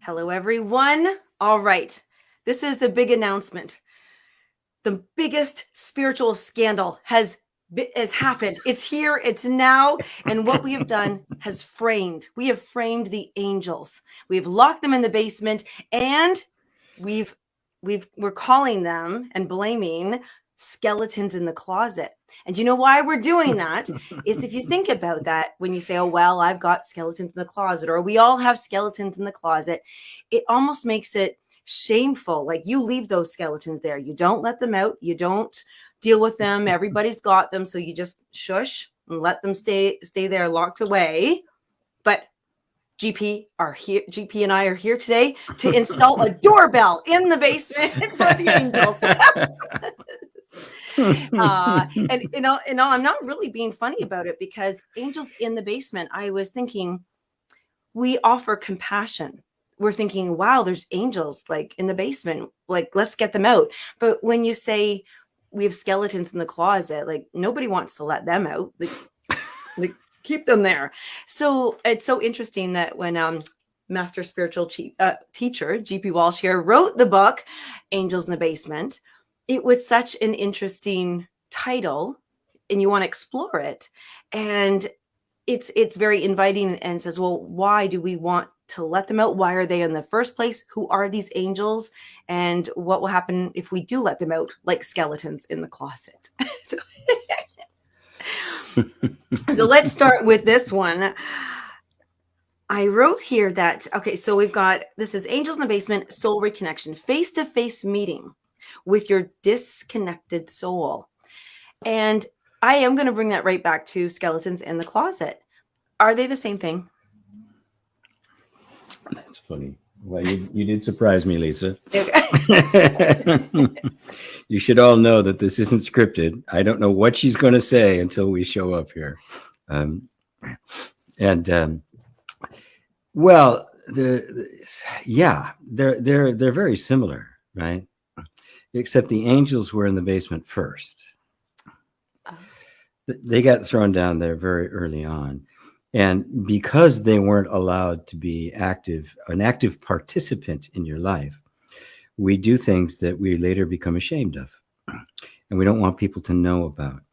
Hello, everyone. All right. This is the big announcement. The biggest spiritual scandal has happened. It's here. It's now. And what we have done we have framed the angels. We've locked them in the basement, and we're calling them and blaming skeletons in the closet. And you know why we're doing that is if you think about that, when you say, oh, well, I've got skeletons in the closet, or we all have skeletons in the closet, it almost makes it shameful. Like, you leave those skeletons there. You don't let them out. You don't deal with them. Everybody's got them. So you just shush and let them stay there locked away. But GP and I are here today to install a doorbell in the basement for the angels. And I'm not really being funny about it, because angels in the basement, I was thinking, we offer compassion. We're thinking, wow, there's angels like in the basement, like, let's get them out. But when you say we have skeletons in the closet, like, nobody wants to let them out. Like keep them there. So it's so interesting that when master spiritual teacher GP Walsh here wrote the book Angels in the Basement, it was such an interesting title, and you want to explore it. And it's very inviting, and says, well, why do we want to let them out? Why are they in the first place? Who are these angels? And what will happen if we do let them out, like skeletons in the closet? So let's start with this one. I wrote here that, okay, so we've got, this is Angels in the Basement, Soul Reconnection, face-to-face meeting with your disconnected soul. And I am going to bring that right back to skeletons in the closet. Are they the same thing? That's funny. Well, you did surprise me, Lisa. You should all know that this isn't scripted. I don't know what she's going to say until we show up here. Well, they're very similar, right? Except the angels were in the basement first. They got thrown down there very early on. And because they weren't allowed to be an active participant in your life, we do things that we later become ashamed of. And we don't want people to know about,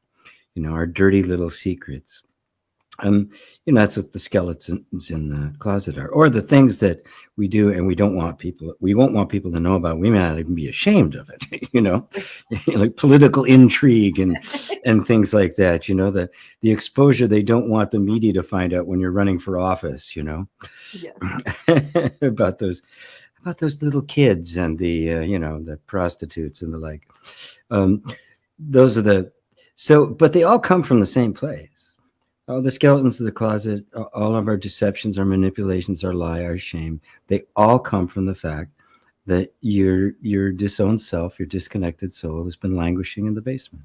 our dirty little secrets. That's what the skeletons in the closet are, or the things that we do and we won't want people to know about. We may not even be ashamed of it, like political intrigue and things like that, the exposure they don't want the media to find out when you're running for office, Yes. about those little kids and the prostitutes and the like. But they all come from the same place. All the skeletons of the closet, all of our deceptions, our manipulations, our lie, our shame, they all come from the fact that your disowned self, your disconnected soul, has been languishing in the basement.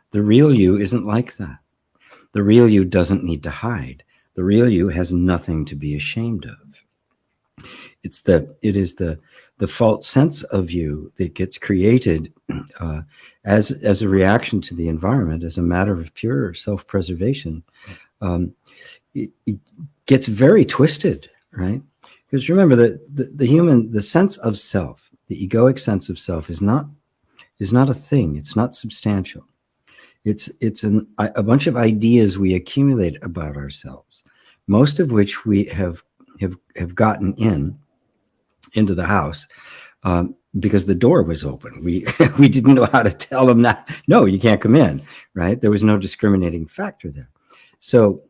The real you isn't like that. The real you doesn't need to hide. The real you has nothing to be ashamed of. It is the false sense of you that gets created as a reaction to the environment, as a matter of pure self-preservation. It gets very twisted, right? Because remember that the sense of self, the egoic sense of self, is not a thing. It's not substantial. It's a bunch of ideas we accumulate about ourselves, most of which we have gotten into the house because the door was open. We didn't know how to tell them that, no, you can't come in, right? There was no discriminating factor there. So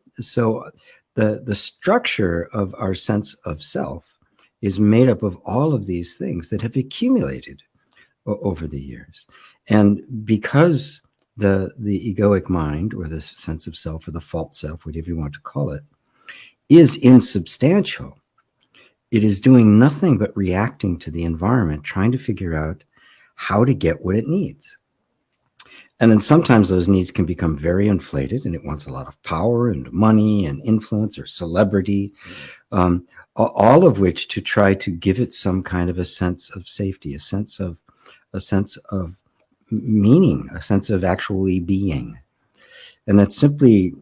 the structure of our sense of self is made up of all of these things that have accumulated over the years. And because the egoic mind, or the sense of self, or the false self, whatever you want to call it, is insubstantial, it is doing nothing but reacting to the environment, trying to figure out how to get what it needs. And then sometimes those needs can become very inflated, and it wants a lot of power and money and influence or celebrity, all of which to try to give it some kind of a sense of safety, a sense of meaning, a sense of actually being. And that simply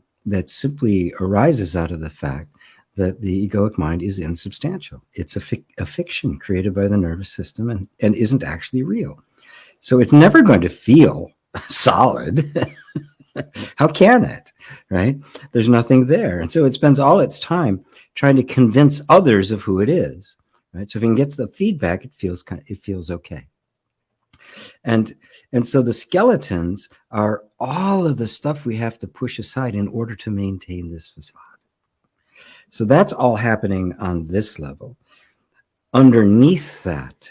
arises out of the fact that the egoic mind is insubstantial. It's a fiction created by the nervous system and isn't actually real. So it's never going to feel solid. How can it? Right? There's nothing there. And so it spends all its time trying to convince others of who it is. Right? So if it gets the feedback, it feels okay. And so the skeletons are all of the stuff we have to push aside in order to maintain this facade. So that's all happening on this level. Underneath that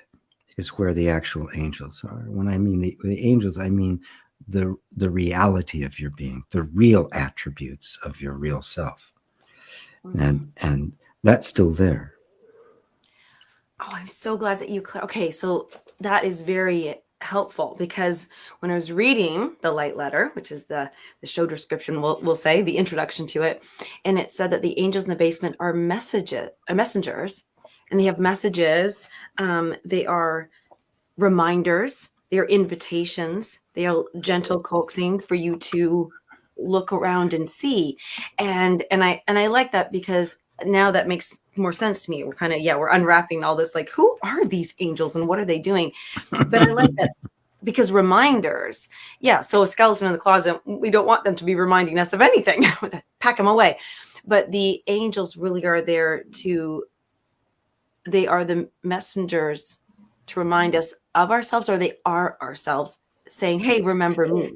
is where the actual angels are. When I mean the angels, I mean the reality of your being, the real attributes of your real self. And that's still there. Oh, I'm so glad that you okay, so that is very helpful, because when I was reading the light letter, which is the show description, we'll say the introduction to it, and it said that the angels in the basement are messengers, and they have messages. They are reminders, they are invitations, they are gentle coaxing for you to look around and see. And I like that, because now that makes more sense to me. We're kind of, we're unwrapping all this, like, who are these angels and what are they doing? But I like that, because reminders, so a skeleton in the closet, we don't want them to be reminding us of anything. Pack them away. But the angels really are there they are the messengers to remind us of ourselves, or they are ourselves saying, hey, remember me.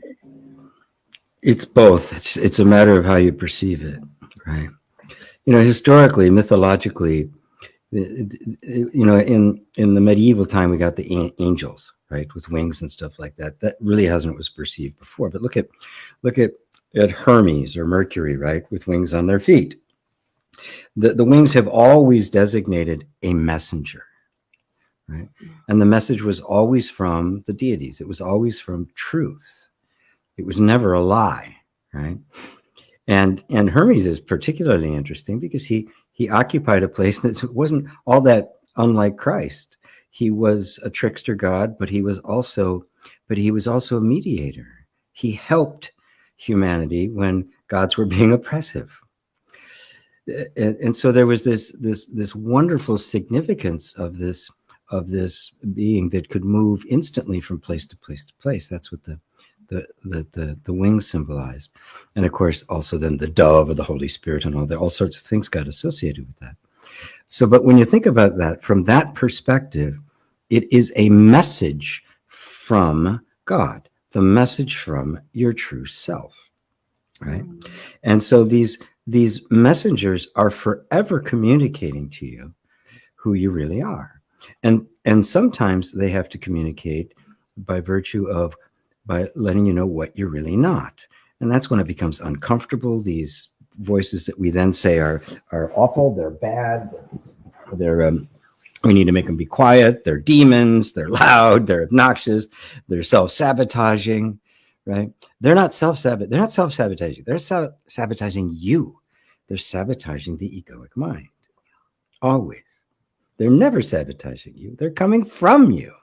It's both. It's a matter of how you perceive it, right? Historically, mythologically, in the medieval time, we got the angels, right, with wings and stuff like that. That really hasn't was perceived before. But look at Hermes or Mercury, right, with wings on their feet. The wings have always designated a messenger, right? And the message was always from the deities. It was always from truth. It was never a lie, right? And Hermes is particularly interesting because he occupied a place that wasn't all that unlike Christ. He was a trickster god, but he was also a mediator. He helped humanity when gods were being oppressive. And so there was this wonderful significance of this being that could move instantly from place to place to place. That's what the wings symbolized. And of course, also then the dove or the Holy Spirit and all sorts of things got associated with that. So, but when you think about that from that perspective, it is a message from God, the message from your true self, right? And so these messengers are forever communicating to you who you really are. And sometimes they have to communicate by virtue of by letting you know what you're really not. And that's when it becomes uncomfortable. These voices that we then say are awful, they're bad, we need to make them be quiet, they're demons, they're loud, they're obnoxious, they're self-sabotaging, right? They're not self-sabotaging. They're sabotaging you. They're sabotaging the egoic mind. Always. They're never sabotaging you. They're coming from you.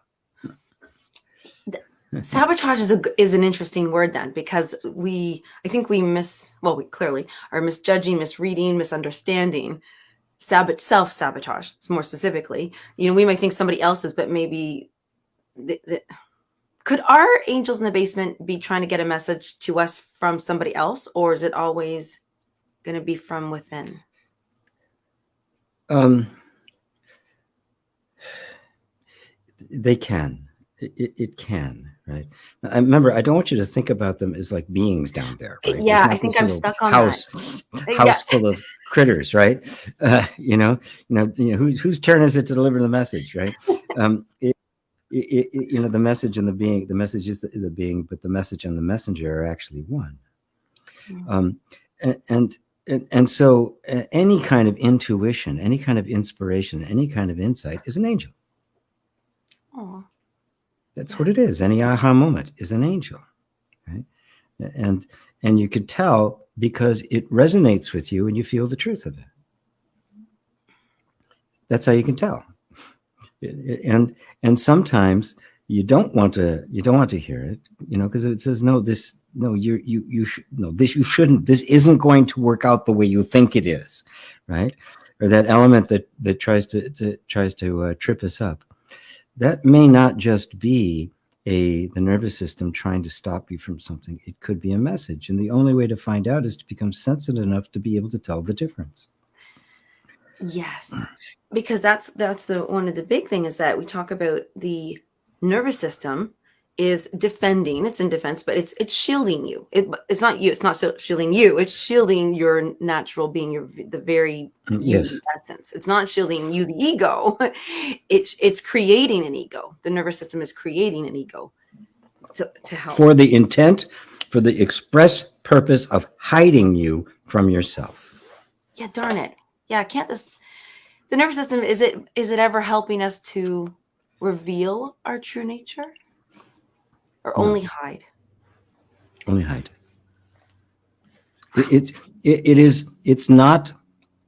Sabotage is an interesting word then, because I think we clearly are misjudging, misreading, misunderstanding self-sabotage more specifically. We might think somebody else's, but maybe could our angels in the basement be trying to get a message to us from somebody else, or is it always going to be from within? They can. It can, right? I remember, I don't want you to think about them as like beings down there, right? Yeah, I think I'm stuck on house full of critters, right? Whose turn is it to deliver the message, right? The message and the being, the message is the being, but the message and the messenger are actually one. And so any kind of intuition, any kind of inspiration, any kind of insight is an angel. Oh. That's what it is. Any aha moment is an angel, right? And you could tell because it resonates with you and you feel the truth of it. That's how you can tell. And sometimes you don't want to hear it, because it says, no, this no, you should, no, this, you shouldn't, this isn't going to work out the way you think it is, right? Or that element that tries to trip us up. That may not just be the nervous system trying to stop you from something. It could be a message. And the only way to find out is to become sensitive enough to be able to tell the difference. Yes, because that's the one of the big thing is that we talk about the nervous system is defending. It's in defense, but it's shielding you. It's not you. It's not so shielding you. It's shielding your natural being, the very Yes. you essence. It's not shielding you, the ego. It's creating an ego. The nervous system is creating an ego to help For the intent, for the express purpose of hiding you from yourself. Yeah, darn it. Yeah, can't this? The nervous system, is it ever helping us to reveal our true nature, or only hide? Only hide. It's not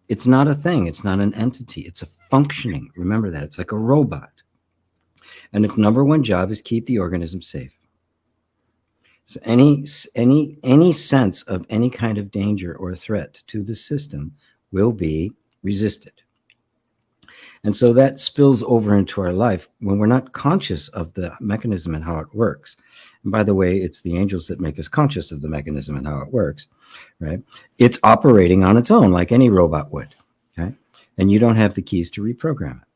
a thing. It's not an entity. It's a functioning. Remember that. It's like a robot. And its number one job is keep the organism safe. So any sense of any kind of danger or threat to the system will be resisted. And so that spills over into our life when we're not conscious of the mechanism and how it works. And by the way, it's the angels that make us conscious of the mechanism and how it works, right? It's operating on its own like any robot would, okay? And you don't have the keys to reprogram it.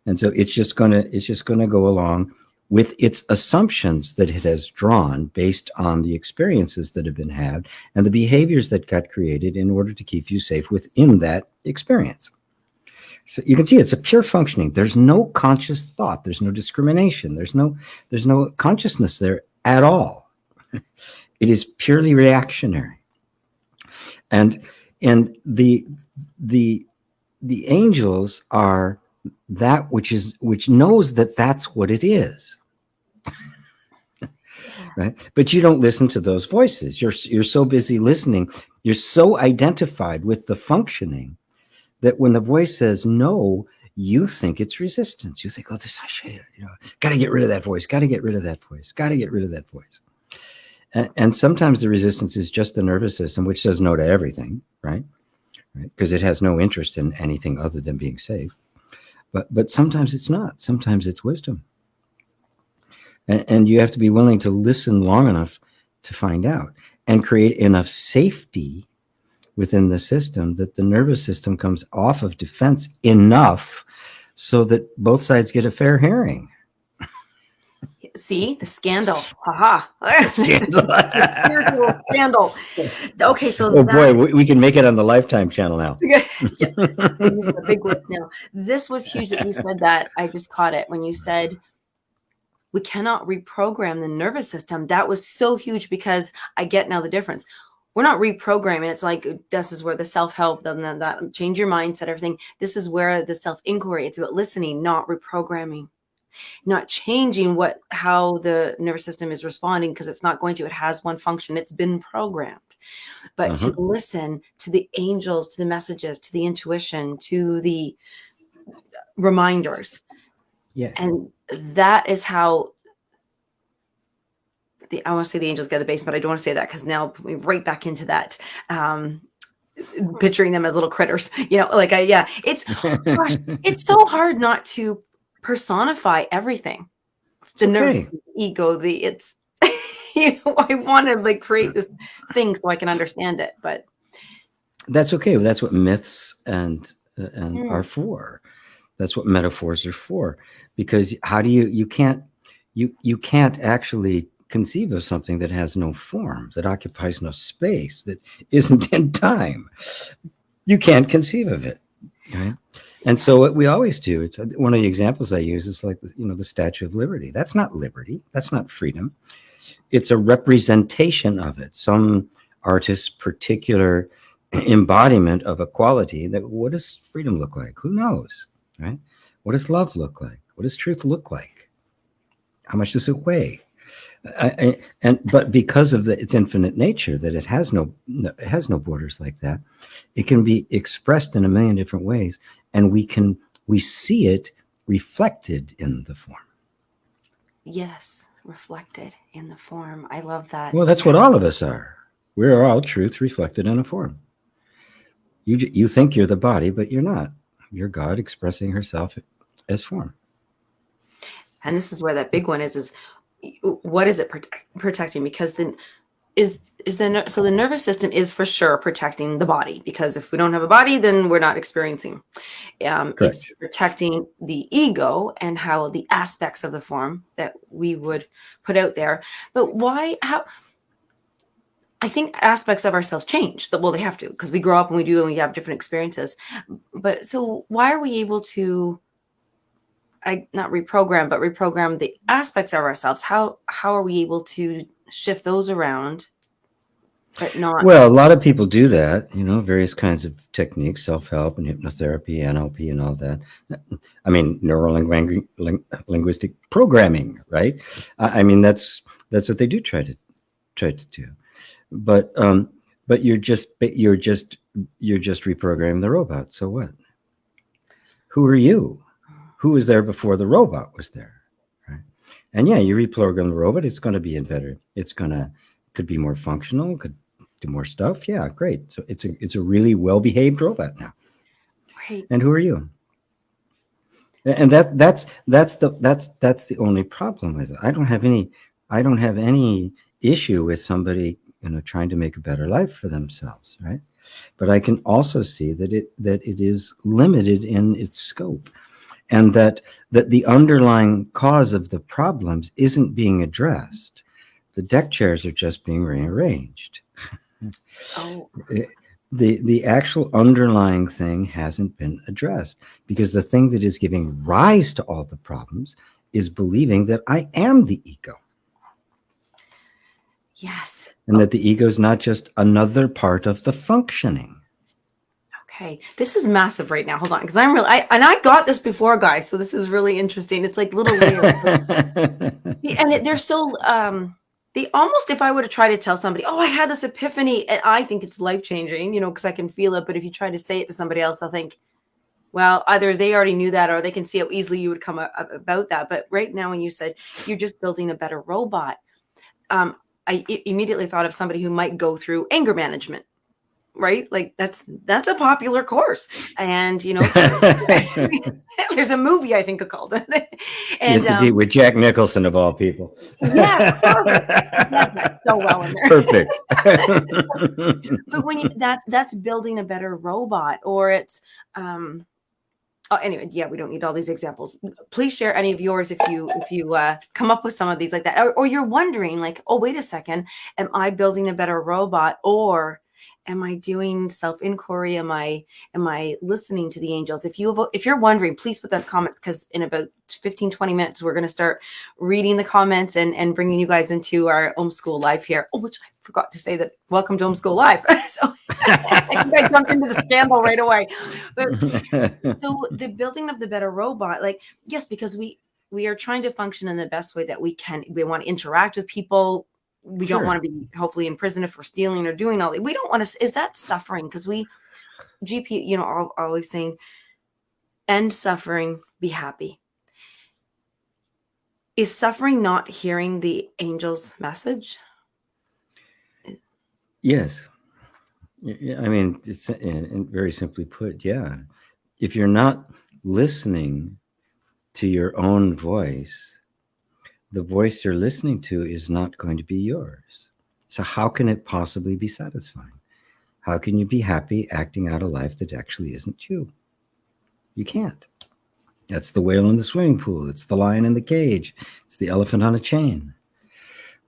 And so it's just gonna go along with its assumptions that it has drawn based on the experiences that have been had and the behaviors that got created in order to keep you safe within that experience. So you can see it's a pure functioning. There's no conscious thought. There's no discrimination. There's no consciousness there at all. It is purely reactionary. And the angels are that which knows that that's what it is. Right? But you don't listen to those voices. You're so busy listening. You're so identified with the functioning that when the voice says no, you think it's resistance. You think, oh, this, got to get rid of that voice. Got to get rid of that voice. Got to get rid of that voice. And sometimes the resistance is just the nervous system, which says no to everything, right? Because it has no interest in anything other than being safe. But sometimes it's not. Sometimes it's wisdom. And you have to be willing to listen long enough to find out and create enough safety within the system that the nervous system comes off of defense enough so that both sides get a fair hearing. See the scandal. Haha. Scandal. Scandal. Okay, so oh boy, we can make it on the Lifetime channel now. Yeah, the big words now. This was huge that you said that. I just caught it when you said we cannot reprogram the nervous system. That was so huge because I get now the difference. We're not reprogramming. It's like this is where the self-help, then that change your mindset, everything. This is where the self-inquiry. It's about listening, not reprogramming, not changing how the nervous system is responding, because it's not going to. It has one function. It's been programmed. But to listen to the angels, to the messages, to the intuition, to the reminders. Yeah. And that is how I want to say the angels get the base, but I don't want to say that because now we're right back into that. Picturing them as little critters, it's gosh, it's so hard not to personify everything. The nervous ego, I want to create this thing so I can understand it, but that's okay. That's what myths and are for. That's what metaphors are for. Because how do you can't actually conceive of something that has no form, that occupies no space, that isn't in time. You can't conceive of it. Right? And so what we always do, it's one of the examples I use is like, the Statue of Liberty. That's not liberty. That's not freedom. It's a representation of it. Some artist's particular embodiment of a quality that, what does freedom look like? Who knows, right? What does love look like? What does truth look like? How much does it weigh? But because of its infinite nature, that it has no borders like that, it can be expressed in a million different ways, and we see it reflected in the form. Yes, reflected in the form. I love that. Well, that's what all of us are. We're all truth reflected in a form. You think you're the body, but you're not. You're God expressing herself as form. And this is where that big one is what is it protecting? Because then so the nervous system is for sure protecting the body, because if we don't have a body, then we're not experiencing. It's protecting the ego and how the aspects of the form that we would put out there. But why? How? I think aspects of ourselves change. Well, they have to, because we grow up and we have different experiences. But so why are we able to? Not reprogram, but reprogram the aspects of ourselves. How are we able to shift those around, but not? Well, a lot of people do that, various kinds of techniques, self-help and hypnotherapy, NLP and all that. I mean, linguistic programming, right? I mean, that's what they do try to do. But you're just reprogramming the robot. So what? Who are you? Who was there before the robot was there, right? And yeah, you reprogram the robot. It's going to be better. Could be more functional. Could do more stuff. Yeah, great. So it's a really well-behaved robot now. Right. And who are you? And that's the only problem with it. I don't have any issue with somebody trying to make a better life for themselves, right? But I can also see that it is limited in its scope. And that the underlying cause of the problems isn't being addressed. The deck chairs are just being rearranged. Oh. The actual underlying thing hasn't been addressed, because the thing that is giving rise to all the problems is believing that I am the ego. Yes. And that the ego is not just another part of the functioning. Okay, this is massive right now. Hold on, because I got this before, guys. So this is really interesting. It's like little layers, and they're so they almost. If I were to try to tell somebody, "Oh, I had this epiphany," and I think it's life changing, because I can feel it. But if you try to say it to somebody else, they'll think, well, either they already knew that, or they can see how easily you would come about that. But right now, when you said you're just building a better robot, I immediately thought of somebody who might go through anger management. Right? Like that's a popular course. And, there's a movie I think called it. And, yes, indeed, with Jack Nicholson of all people. Yes, perfect. Yes, that's so well in there. Perfect. But when that's building a better robot, or it's, anyway, yeah, we don't need all these examples. Please share any of yours if you come up with some of these like that, or you're wondering like, oh, wait a second, am I building a better robot, or am I doing self-inquiry? Am I listening to the angels? If you're wondering, please put that in comments, because in about 15, 20 minutes, we're going to start reading the comments and bringing you guys into our Homeschool Live here. Oh, which I forgot to say that. Welcome to Homeschool Live. So I think I jumped into the scandal right away. But so the building of the better robot, like, yes, because we are trying to function in the best way that we can. We want to interact with people. We don't want to be hopefully in prison if we're stealing or doing all that. We don't want to. Is that suffering? Because GP, always saying, end suffering, be happy. Is suffering not hearing the angel's message? Yes. I mean, it's very simply put, yeah. If you're not listening to your own voice, the voice you're listening to is not going to be yours. So how can it possibly be satisfying? How can you be happy acting out a life that actually isn't you? You can't. That's the whale in the swimming pool. It's the lion in the cage. It's the elephant on a chain.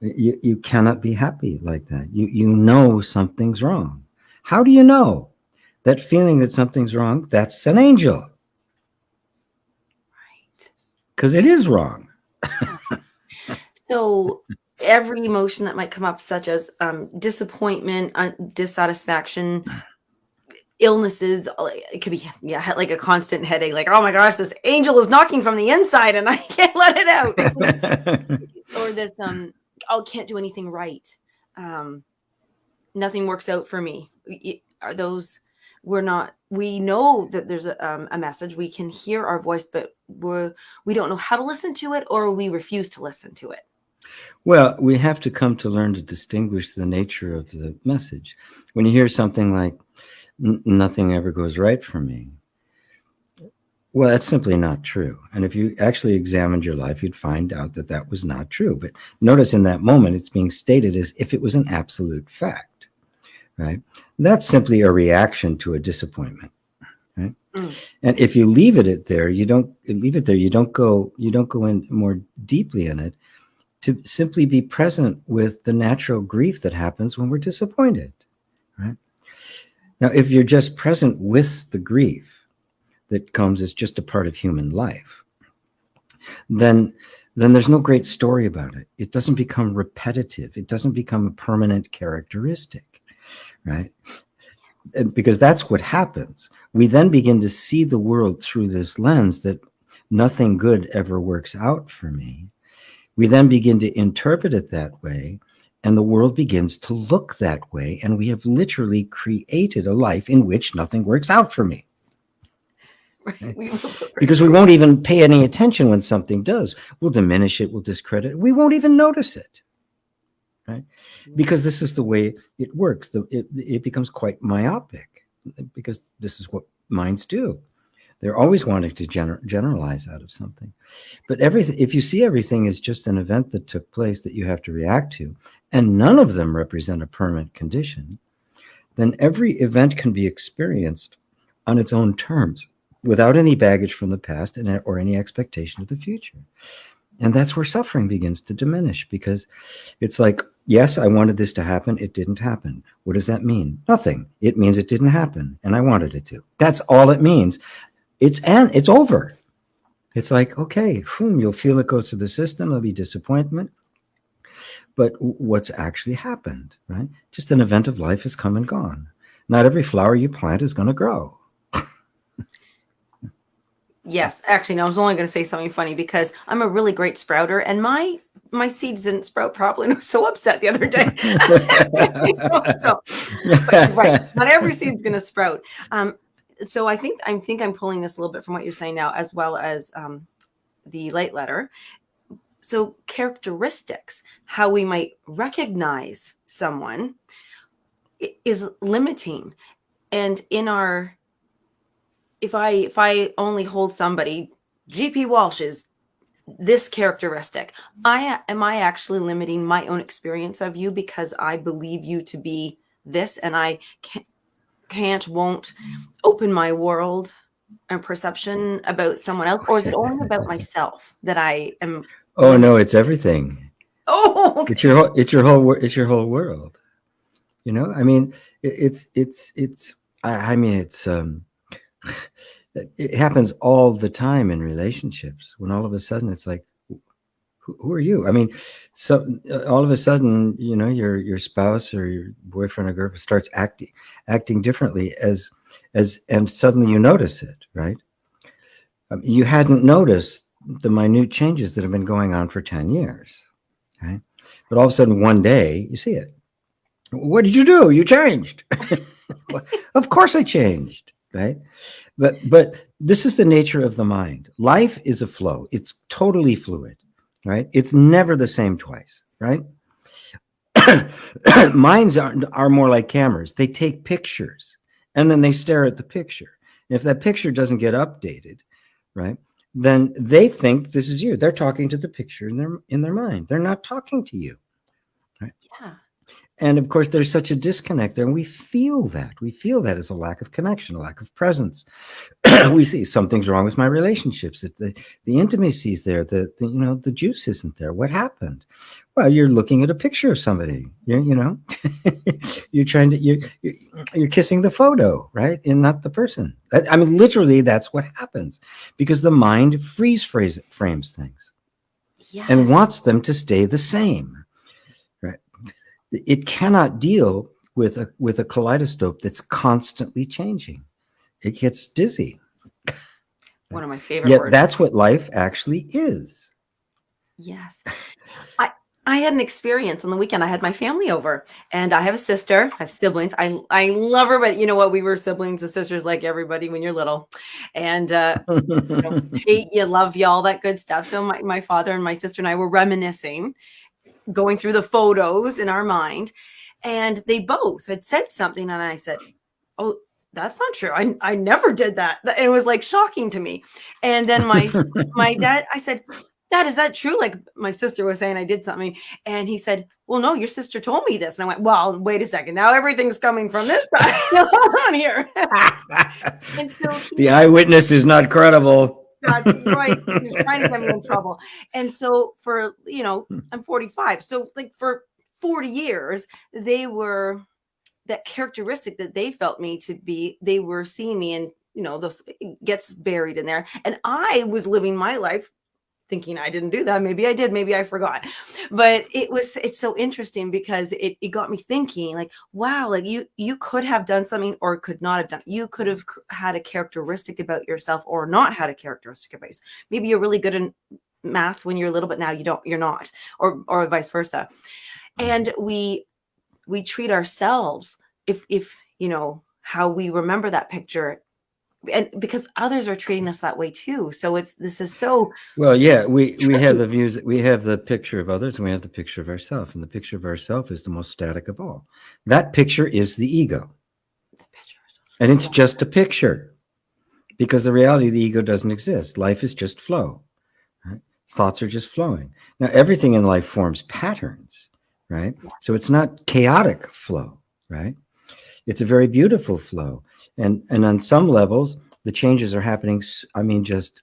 You cannot be happy like that. You know something's wrong. How do you know? That feeling that something's wrong, that's an angel. Right. Because it is wrong. So every emotion that might come up, such as disappointment, dissatisfaction, illnesses, it could be like a constant headache, like, oh my gosh, this angel is knocking from the inside and I can't let it out. Or this can't do anything right, nothing works out for me. Are those, we know that there's a message, we can hear our voice, but we don't know how to listen to it, or we refuse to listen to it. Well, we have to come to learn to distinguish the nature of the message. When you hear something like, nothing ever goes right for me, well, that's simply not true. And if you actually examined your life, you'd find out that that was not true. But notice in that moment, it's being stated as if it was an absolute fact, right? That's simply a reaction to a disappointment, right? And if you leave it there, you don't go in more deeply in it, to simply be present with the natural grief that happens when we're disappointed, right? Now, if you're just present with the grief that comes as just a part of human life, then there's no great story about it. It doesn't become repetitive. It doesn't become a permanent characteristic, right? Because that's what happens. We then begin to see the world through this lens that nothing good ever works out for me. We then begin to interpret it that way, and the world begins to look that way, and we have literally created a life in which nothing works out for me. Right. Because we won't even pay any attention when something does. We'll diminish it, we'll discredit it. We won't even notice it, right? Because this is the way it works. It becomes quite myopic, because this is what minds do. They're always wanting to generalize out of something. But if you see everything as just an event that took place that you have to react to, and none of them represent a permanent condition, then every event can be experienced on its own terms, without any baggage from the past or any expectation of the future. And that's where suffering begins to diminish, because it's like, yes, I wanted this to happen. It didn't happen. What does that mean? Nothing. It means it didn't happen, and I wanted it to. That's all it means. It's over. It's like, okay, you'll feel it goes through the system. There'll be disappointment. But what's actually happened, right? Just an event of life has come and gone. Not every flower you plant is going to grow. Yes, actually, no, I was only going to say something funny, because I'm a really great sprouter, and my seeds didn't sprout properly, and I was so upset the other day. No. But, right, not every seed's going to sprout. So I think I'm pulling this a little bit from what you're saying now, as well as the light letter. So characteristics, how we might recognize someone, is limiting. And if I only hold somebody, GP Walsh is this characteristic, am I actually limiting my own experience of you because I believe you to be this, and I won't open my world and perception about someone else? Or is it only about myself that I am? Oh no, it's everything. Oh, okay. It's your whole world. You know, I mean, it happens all the time in relationships, when all of a sudden it's like, who are you? I mean, so all of a sudden, you know, your spouse or your boyfriend or girlfriend starts acting differently and suddenly you notice it, right? You hadn't noticed the minute changes that have been going on for 10 years, right? But all of a sudden, one day, you see it. What did you do? You changed. Of course I changed, right? But this is the nature of the mind. Life is a flow. It's totally fluid, right? It's never the same twice, right? Minds are more like cameras. They take pictures and then they stare at the picture. And if that picture doesn't get updated, right, then they think this is you. They're talking to the picture in their mind. They're not talking to you, right? Yeah. And of course, there's such a disconnect there, and we feel that. We feel that as a lack of connection, a lack of presence. We see something's wrong with my relationships. The intimacy is there. The juice isn't there. What happened? Well, you're looking at a picture of somebody. You're you're kissing the photo, right, and not the person. I mean, literally, that's what happens, because the mind frames things, Yes, and wants them to stay the same. It cannot deal with a kaleidoscope that's constantly changing. It gets dizzy. One of my favorite Yet words. that's what life actually is. Yes. I had an experience on the weekend. I had my family over, and I have a sister. I have siblings. I love her, but you know what? We were siblings and sisters like everybody when you're little. And hate you, love you, all that good stuff. So my father and my sister and I were reminiscing. going through the photos in our mind, and they both had said something, and I said, "Oh, that's not true. I never did that." And it was like shocking to me. And then my dad, I said, "Dad, is that true?" Like my sister was saying I did something, and he said, "Well, no, your sister told me this." And I went, "Well, wait a second. Now everything's coming from this side. Hold on here." And so The eyewitness is not credible. that's right. He was trying to get me in trouble. And so for, I'm 45. So like for 40 years, they were that characteristic that they felt me to be, they were seeing me, and those gets buried in there. And I was living my life thinking I didn't do that. Maybe I did, maybe I forgot. But it's so interesting because it got me thinking, like, wow, like you could have done something or could not have done. You could have had a characteristic about yourself or not had a characteristic about yourself. Maybe you're really good in math when you're little, but now you're not, or vice versa. And we treat ourselves if how we remember that picture, and because others are treating us that way too. So this is so well, yeah, we have the views, we have the picture of others, and we have the picture of ourselves, and the picture of ourselves is the most static of all. That picture is the ego, and it's just a picture, because the reality of the ego doesn't exist. Life is just flow, right? Thoughts are just flowing. Now everything in life forms patterns, right? So it's not chaotic flow, right? It's a very beautiful flow. And on some levels, the changes are happening, I mean, just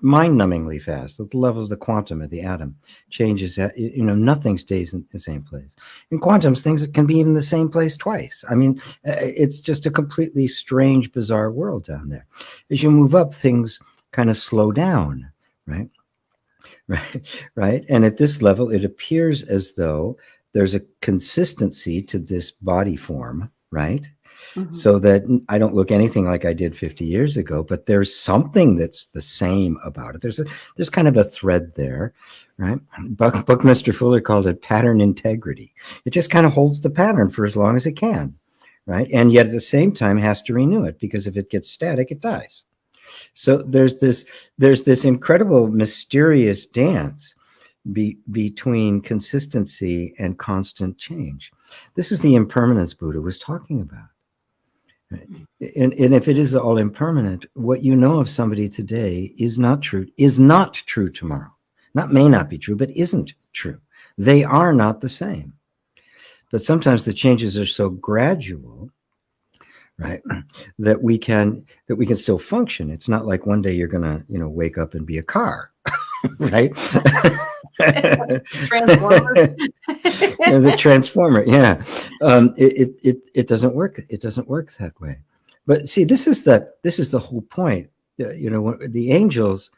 mind-numbingly fast. At the levels of the quantum of the atom, changes, nothing stays in the same place. In quantums, things can be in the same place twice. I mean, it's just a completely strange, bizarre world down there. As you move up, things kind of slow down, right? Right. And at this level, it appears as though there's a consistency to this body form, right? Mm-hmm. So that I don't look anything like I did 50 years ago, but there's something that's the same about it. There's kind of a thread there, right? Buckminster Fuller called it pattern integrity. It just kind of holds the pattern for as long as it can, right? And yet at the same time has to renew it, because if it gets static, it dies. So there's this incredible mysterious dance between consistency and constant change. This is the impermanence Buddha was talking about. Right? And if it is all impermanent, what you know of somebody today is not true tomorrow. Not may not be true, but isn't true. They are not the same. But sometimes the changes are so gradual, right, that we can still function. It's not like one day you're gonna wake up and be a car, right? Transformer. The transformer, yeah. It doesn't work. It doesn't work that way. But see, this is the whole point. The angels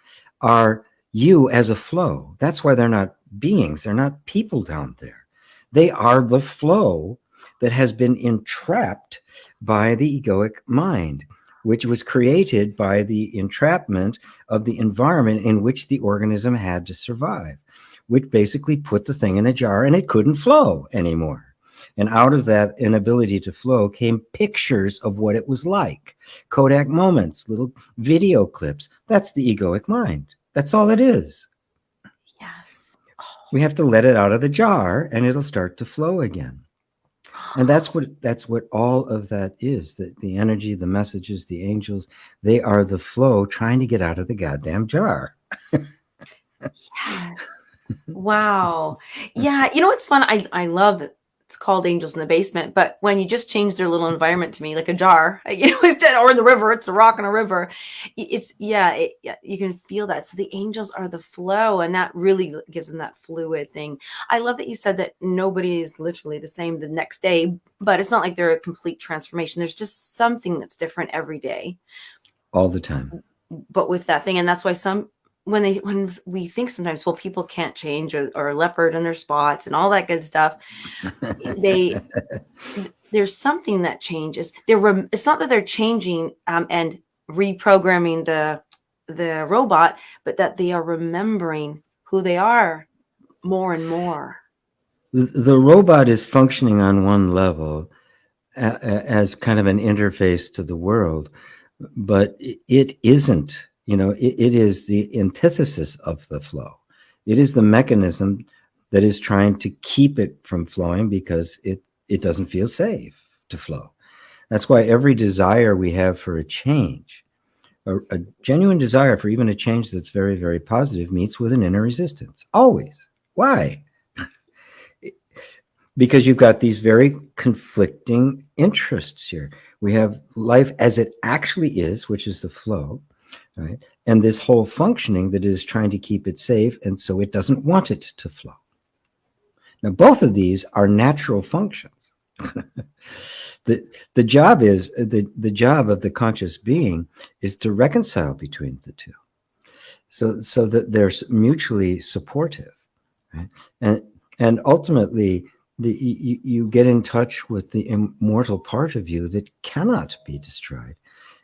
are you as a flow. That's why they're not beings. They're not people down there. They are the flow that has been entrapped by the egoic mind, which was created by the entrapment of the environment in which the organism had to survive, which basically put the thing in a jar and it couldn't flow anymore. And out of that inability to flow came pictures of what it was like. Kodak moments, little video clips. That's the egoic mind. That's all it is. Yes. Oh. We have to let it out of the jar and it'll start to flow again. And that's what all of that is. The energy, the messages, the angels, they are the flow trying to get out of the goddamn jar. Yes. Wow. Yeah. It's fun. I love it. It's called Angels in the Basement, but when you just change their little environment to me, like a jar, instead, or in the river, it's a rock in a river. You can feel that. So the angels are the flow, and that really gives them that fluid thing. I love that you said that nobody is literally the same the next day, but it's not like they're a complete transformation. There's just something that's different every day. All the time. But with that thing, and that's why when we think sometimes, well, people can't change or leopard in their spots and all that good stuff, there's something that changes. It's not that they're changing and reprogramming the robot, but that they are remembering who they are more and more. The robot is functioning on one level as kind of an interface to the world, but it isn't. It is the antithesis of the flow. It is the mechanism that is trying to keep it from flowing because it doesn't feel safe to flow. That's why every desire we have for a change, a genuine desire for even a change that's very, very positive, meets with an inner resistance. Always. Why? Because you've got these very conflicting interests here. We have life as it actually is, which is the flow, right? And this whole functioning that is trying to keep it safe, and so it doesn't want it to flow. Now, both of these are natural functions. The job is the job of the conscious being is to reconcile between the two, so that they're mutually supportive, right? And ultimately, you get in touch with the immortal part of you that cannot be destroyed,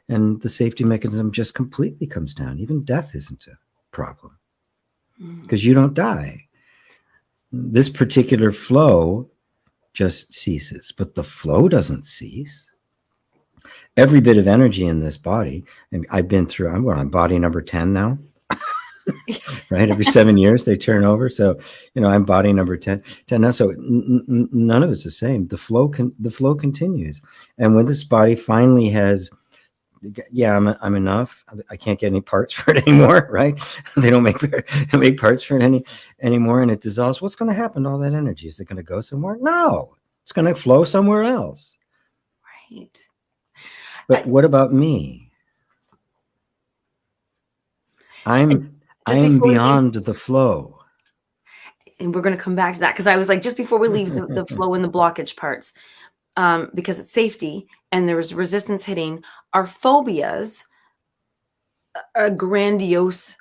and the safety mechanism just completely comes down. Even death isn't a problem because you don't die. This particular flow just ceases, but the flow doesn't cease. Every bit of energy in this body, and I've been through, I'm on body number 10 now. Right, every 7 years they turn over, so I'm body number 10 now. So none of it's the same. The flow continues, and when this body finally has, I'm enough, I can't get any parts for it anymore, right? They don't make parts for it anymore, and it dissolves. What's going to happen to all that energy? Is it going to go somewhere? No, it's going to flow somewhere else. Right. But what about me? I'm beyond the flow. And we're going to come back to that, because I was like, just before we leave the flow and the blockage parts, because it's safety and there was resistance hitting, our phobias, a grandiose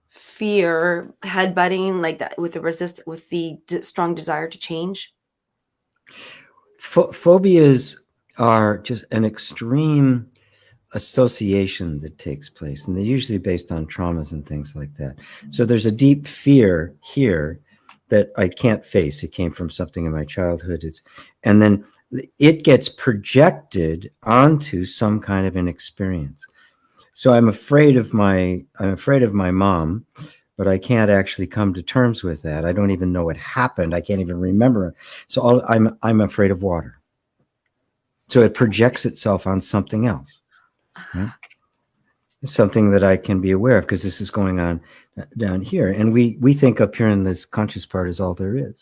fear, headbutting like that, with the strong desire to change. Phobias are just an extreme association that takes place, and they're usually based on traumas and things like that. So there's a deep fear here that I can't face. It came from something in my childhood. And then it gets projected onto some kind of an experience. So I'm afraid of my mom, but I can't actually come to terms with that. I don't even know what happened. I can't even remember it. So I'm afraid of water. So it projects itself on something else. Right? Something that I can be aware of, because this is going on down here, and we think up here in this conscious part is all there is,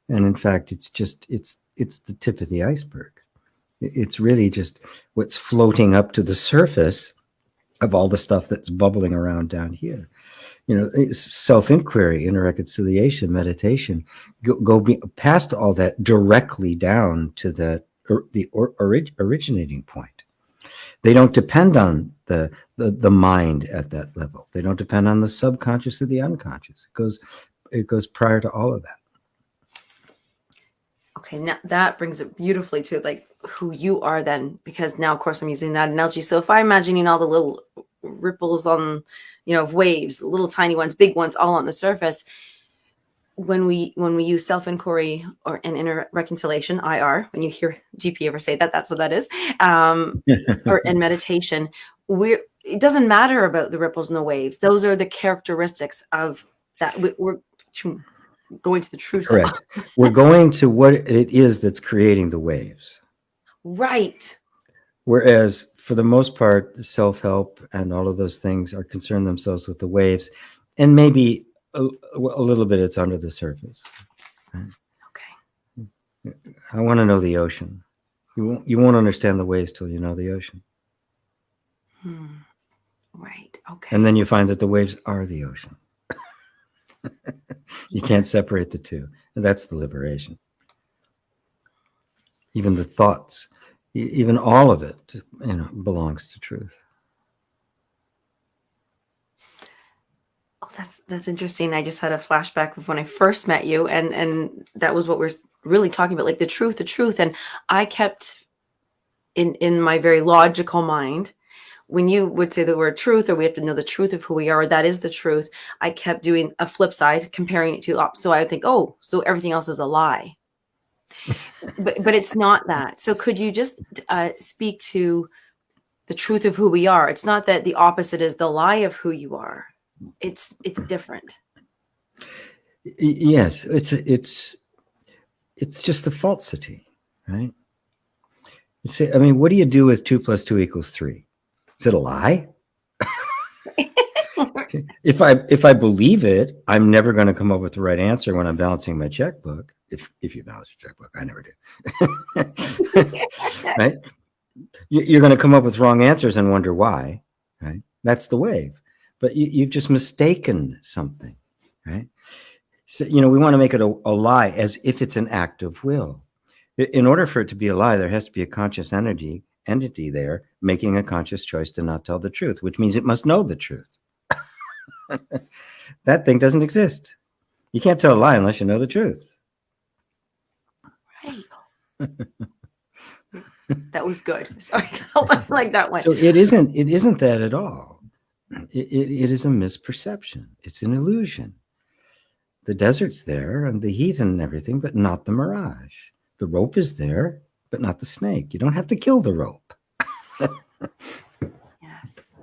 and in fact it's the tip of the iceberg. It's really just what's floating up to the surface of all the stuff that's bubbling around down here. Self-inquiry, inner reconciliation, meditation go past all that directly down to the originating point. They don't depend on the mind at that level. They don't depend on the subconscious or the unconscious. It goes prior to all of that. Okay, now that brings it beautifully to like who you are then, because now, of course, I'm using that analogy. So if I'm imagining all the little ripples on, of waves, little tiny ones, big ones, all on the surface, when we use self-inquiry or an inner reconciliation, IR, when you hear GP ever say that, that's what that is, or in meditation, it doesn't matter about the ripples and the waves. Those are the characteristics of that. We're going to the true self. Correct. We're going to what it is that's creating the waves. Right. Whereas for the most part, self-help and all of those things are concerned themselves with the waves, and maybe a little bit it's under the surface. Right? Okay. I want to know the ocean. You won't understand the waves till you know the ocean. Right. Okay. And then you find that the waves are the ocean. You can't separate the two. And that's the liberation. Even the thoughts, even all of it, belongs to truth. Oh, that's interesting. I just had a flashback of when I first met you, and that was what we're really talking about, like the truth. And I kept in my very logical mind, when you would say the word truth, or we have to know the truth of who we are, that is the truth, I kept doing a flip side, comparing it to, so I would think, oh, so everything else is a lie. but it's not that. So could you just speak to the truth of who we are? It's not that the opposite is the lie of who you are. It's different. Yes, it's just a falsity, right? I mean, what do you do with 2 + 2 = 3? Is it a lie? If I believe it, I'm never going to come up with the right answer when I'm balancing my checkbook. If you balance your checkbook, I never do. Right? You're going to come up with wrong answers and wonder why. Right? That's the wave. But you've just mistaken something. Right? So, we want to make it a lie as if it's an act of will. In order for it to be a lie, there has to be a conscious entity there making a conscious choice to not tell the truth, which means it must know the truth. That thing doesn't exist. You can't tell a lie unless you know the truth. Right. That was good. Sorry, I like that one. So it isn't that at all. It is a misperception. It's an illusion. The desert's there and the heat and everything, but not the mirage. The rope is there, but not the snake. You don't have to kill the rope. Yes.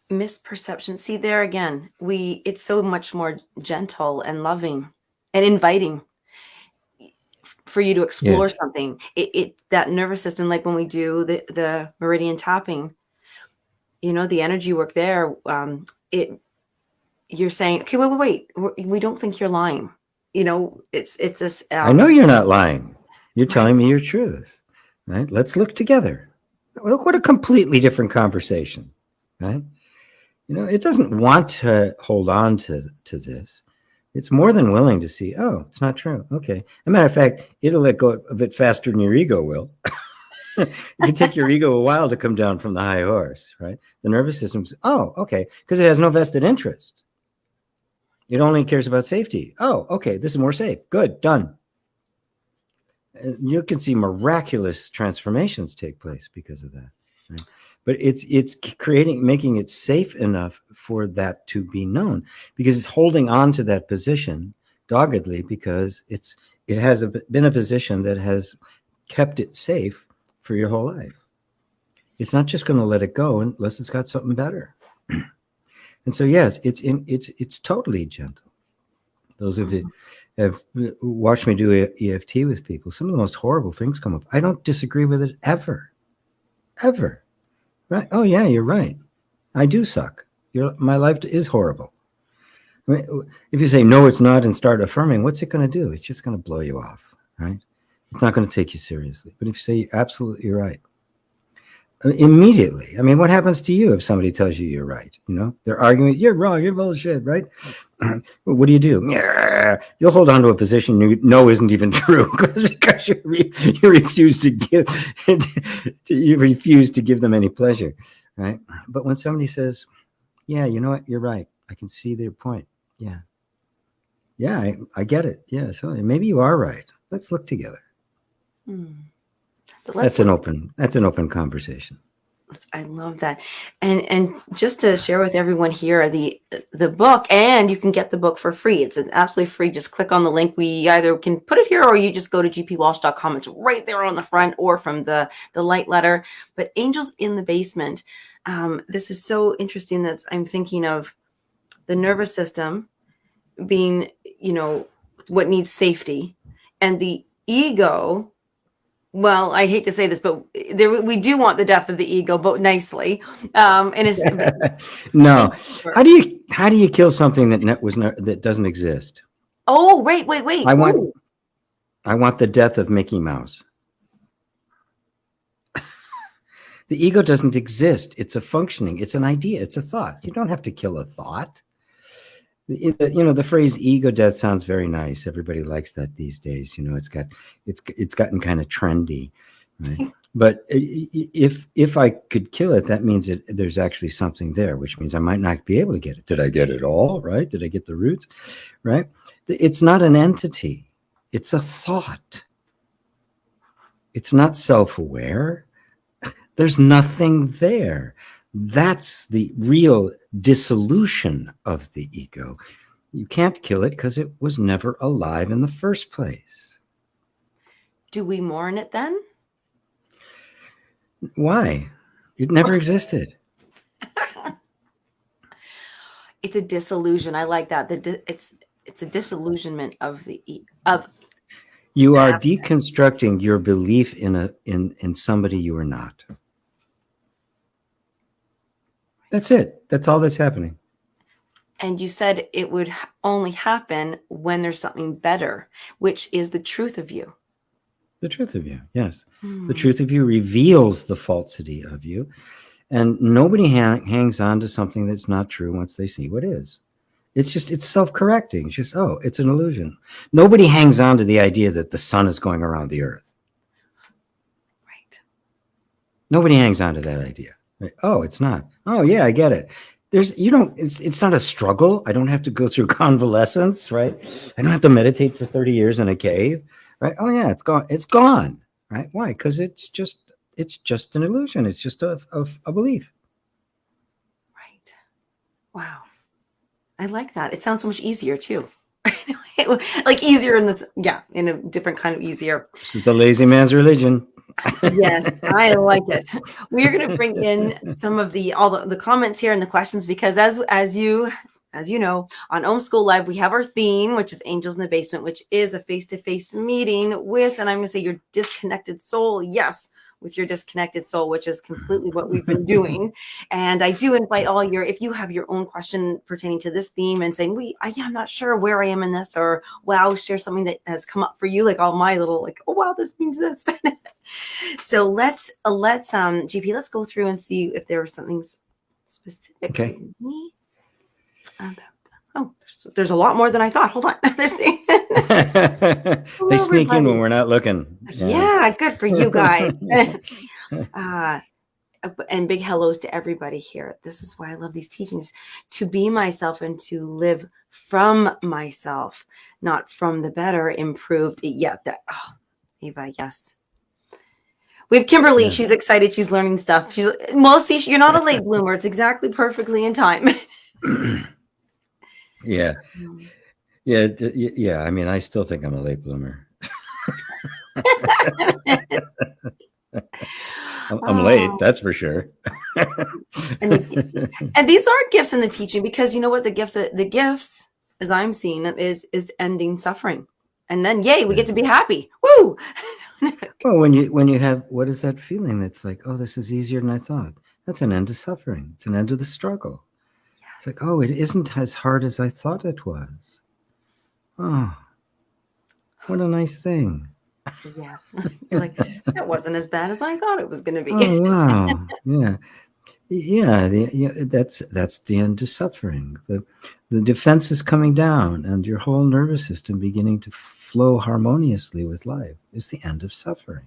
Misperception. See, there again, it's so much more gentle and loving and inviting for you to explore something. That nervous system, like when we do the meridian tapping, the energy work there, you're saying, okay, wait, we don't think you're lying. It's this. I know you're not lying. You're telling me your truth, right? Let's look together. What a completely different conversation, right? It doesn't want to hold on to this. It's more than willing to see, oh, it's not true. Okay. As a matter of fact, it'll let go a bit faster than your ego will. It can take your ego a while to come down from the high horse, right? The nervous system's, oh, okay, because it has no vested interest. It only cares about safety. Oh, okay, this is more safe. Good, done. And you can see miraculous transformations take place because of that. Right? But it's making it safe enough for that to be known, because it's holding on to that position doggedly because it has been a position that has kept it safe for your whole life. It's not just going to let it go unless it's got something better. And so, yes, it's totally gentle. Those of you have watched me do EFT with people, some of the most horrible things come up. I don't disagree with it ever. Right? Oh, yeah, you're right. I do suck. My life is horrible. I mean, if you say, no, it's not, and start affirming, what's it going to do? It's just going to blow you off, right? It's not going to take you seriously. But if you say, you're absolutely right, immediately, I mean, what happens to you if somebody tells you you're right? They're arguing, you're wrong, you're bullshit, right? What do? You'll hold on to a position you know isn't even true because you refuse to give them any pleasure, right? But when somebody says, yeah, you know what, you're right, I can see their point. Yeah, I get it. Yeah, so maybe you are right. Let's look together. That's an open conversation. I love that. And just to share with everyone here, the book, and you can get the book for free. It's absolutely free. Just click on the link. We either can put it here, or you just go to gpwalsh.com. It's right there on the front, or from the light letter. But Angels in the Basement. This is so interesting that I'm thinking of the nervous system being, what needs safety, and the ego. Well, I hate to say this, but we do want the death of the ego, but nicely. And it's no. How do you kill something that doesn't exist? Oh, wait. I want the death of Mickey Mouse. The ego doesn't exist. It's a functioning. It's an idea. It's a thought. You don't have to kill a thought. The phrase ego death sounds very nice. Everybody likes that these days. It's gotten kind of trendy, right? But if I could kill it, that means there's actually something there, which means I might not be able to get it. Did I get it all right? Did I get the roots right? It's not an entity. It's a thought. It's not self-aware. There's nothing there. That's the real dissolution of the ego. You can't kill it because it was never alive in the first place. Do we mourn it then? Why? It never existed. It's a disillusion. I like that. It's a disillusionment of You are hap- deconstructing your belief in somebody you are not. That's it. That's all that's happening. and you said it would only happen when there's something better, which is the truth of you. The truth of you, yes. Hmm. The truth of you reveals the falsity of you. And nobody hangs on to something that's not true once they see what is. It's self-correcting. It's just, oh, it's an illusion. Nobody hangs on to the idea that the sun is going around the earth. Right. Nobody hangs on to that idea. Right? Oh, it's not. Oh, yeah, I get it. It's not a struggle. I don't have to go through convalescence, right? I don't have to meditate for 30 years in a cave, right? Oh, yeah, it's gone. It's gone, right? Why? Because it's just an illusion. It's just a belief. Right. Wow. I like that. It sounds so much easier too. Like easier in this, yeah, in a different kind of easier. This is the lazy man's religion. Yes, I like it. We're going to bring in some of all the comments here and the questions, because as you know, on Om School Live, we have our theme, which is Angels in the Basement, which is a face-to-face meeting with, and I'm going to say, your disconnected soul. Yes, with your disconnected soul, which is completely what we've been doing. And I do invite if you have your own question pertaining to this theme and saying, I'm not sure where I am in this, or wow, share something that has come up for you, like all my little, like, oh wow, this means this. So let's GP, let's go through and see if there was something specific. Okay. There's a lot more than I thought. Hold on. They sneak in when we're not looking. Yeah, good for you guys. And big hellos to everybody here. This is why I love these teachings, to be myself and to live from myself, not from the better, improved. Yeah, Eva, yes. We have Kimberly. Yeah. She's excited. She's learning stuff. She's mostly, you're not a late bloomer. It's exactly perfectly in time. Yeah. I mean, I still think I'm a late bloomer. I'm late, that's for sure. and these are gifts in the teaching, because you know what the gifts, as I'm seeing it, is ending suffering, and then yay, we get to be happy. Woo! Well, when you have, what is that feeling that's like, oh, this is easier than I thought? That's an end to suffering. It's an end to the struggle. Yes. It's like, oh, it isn't as hard as I thought it was. Oh, what a nice thing. Yes. You're like, that wasn't as bad as I thought it was going to be. Oh, wow. Yeah. That's the end to suffering. The defense is coming down, and your whole nervous system beginning to flow harmoniously with life is the end of suffering.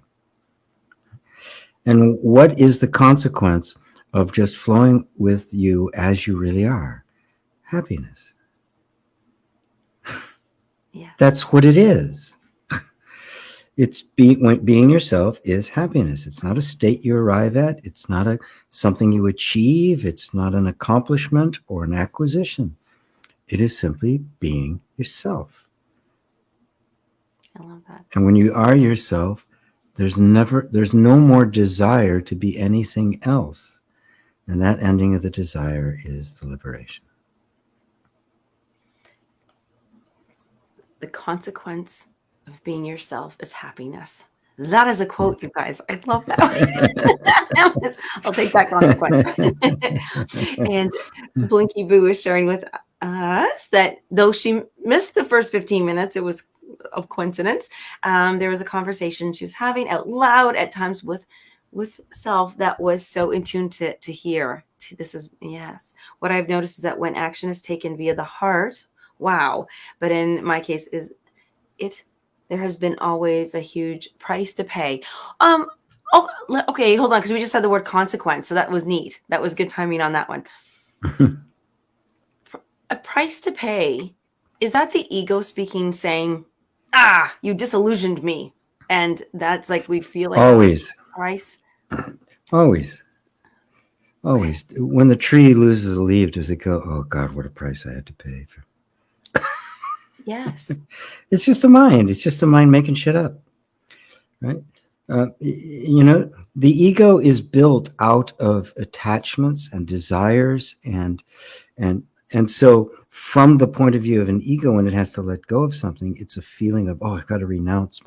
And what is the consequence of just flowing with you as you really are? Happiness. Yeah. That's what it is. It's being yourself is happiness. It's not a state you arrive at. It's not something you achieve. It's not an accomplishment or an acquisition. It is simply being yourself. I love that. And when you are yourself, there's no more desire to be anything else. And that ending of the desire is the liberation. The consequence of being yourself is happiness. That is a quote, you guys. I love that. I'll take that consequence. And Blinky Boo is sharing with us that though she missed the first 15 minutes, it was a coincidence. There was a conversation she was having out loud at times with self that was so in tune to hear. This is, yes. What I've noticed is that when action is taken via the heart, wow. But in my case, there has been always a huge price to pay. Okay, hold on, because we just said the word consequence, so that was neat. That was good timing on that one. A price to pay, is that the ego speaking, saying, you disillusioned me? And that's like, we feel like always price. Always. When the tree loses a leaf, does it go, oh God, what a price I had to pay for? Yes. It's just the mind. It's just the mind making shit up, right? The ego is built out of attachments and desires and And so from the point of view of an ego, when it has to let go of something, it's a feeling of, oh, I've got to renounce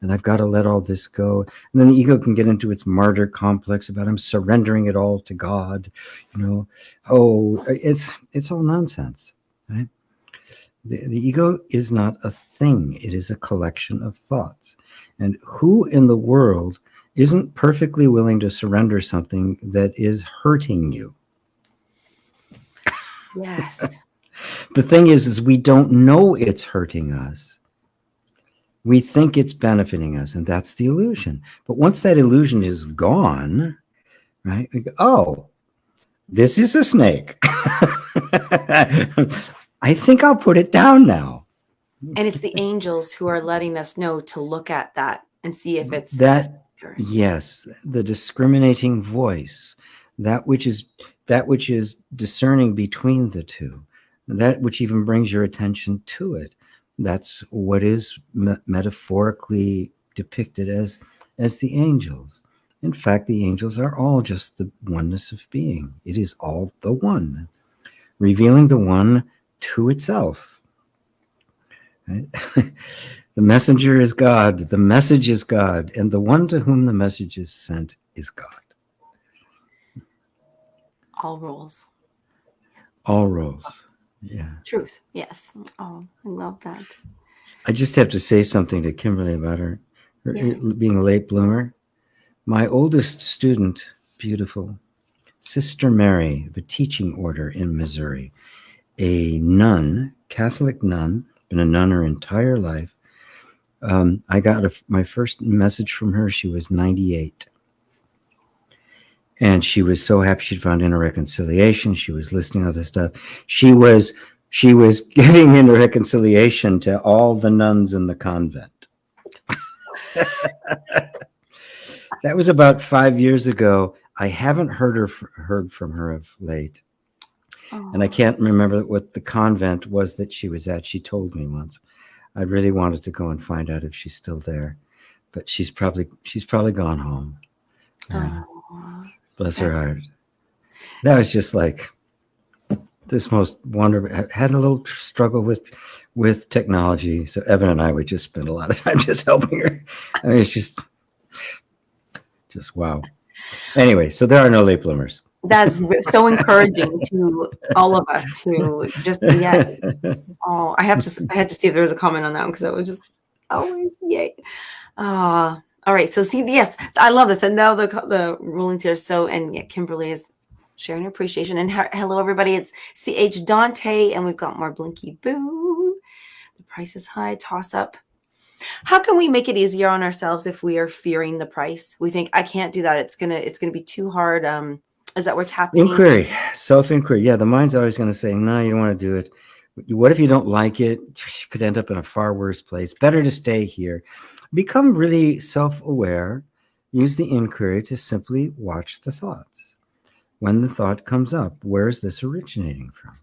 and I've got to let all this go. And then the ego can get into its martyr complex about, I'm surrendering it all to God. Oh, it's all nonsense, right? The ego is not a thing. It is a collection of thoughts. And who in the world isn't perfectly willing to surrender something that is hurting you? Yes. The thing is we don't know it's hurting us. We think it's benefiting us, and that's the illusion. But once that illusion is gone, right? We go, oh, this is a snake. I think I'll put it down now. And it's the angels who are letting us know to look at that and see if it's that. Yes, the discriminating voice, that which is discerning between the two, that which even brings your attention to it. That's what is metaphorically depicted as the angels. In fact, the angels are all just the oneness of being. It is all the one, revealing the one to itself. Right? The messenger is God, the message is God, and the one to whom the message is sent is God. All roles. All roles. Yeah. Truth. Yes. Oh, I love that. I just have to say something to Kimberly about her being a late bloomer. My oldest student, beautiful, Sister Mary of a teaching order in Missouri, a nun, Catholic nun, been a nun her entire life. I got my first message from her. She was 98. And she was so happy she'd found inner reconciliation. She was listening to all this stuff. She was giving inner reconciliation to all the nuns in the convent. That was about 5 years ago. I haven't heard from her of late. Oh. And I can't remember what the convent was that she was at. She told me once. I really wanted to go and find out if she's still there, but she's probably gone home. Bless her heart. That was just like this most wonderful. I had a little struggle with technology, so Evan and I would just spend a lot of time just helping her. I mean, it's just wow. Anyway, so there are no late bloomers. That's so encouraging to all of us to just Oh, I had to see if there was a comment on that one because I was just yay. All right, so see, yes, I love this, and now the rulings here. So, and Kimberly is sharing her appreciation. And hello, everybody. It's CH Dante, and we've got more Blinky Boo. The price is high. Toss up. How can we make it easier on ourselves if we are fearing the price? We think I can't do that. It's gonna be too hard. Is that what's happening? Inquiry, self-inquiry. Yeah, the mind's always going to say, no, you don't want to do it. What if you don't like it? You could end up in a far worse place. Better to stay here. Become really self-aware. Use the inquiry to simply watch the thoughts. When the thought comes up, where is this originating from?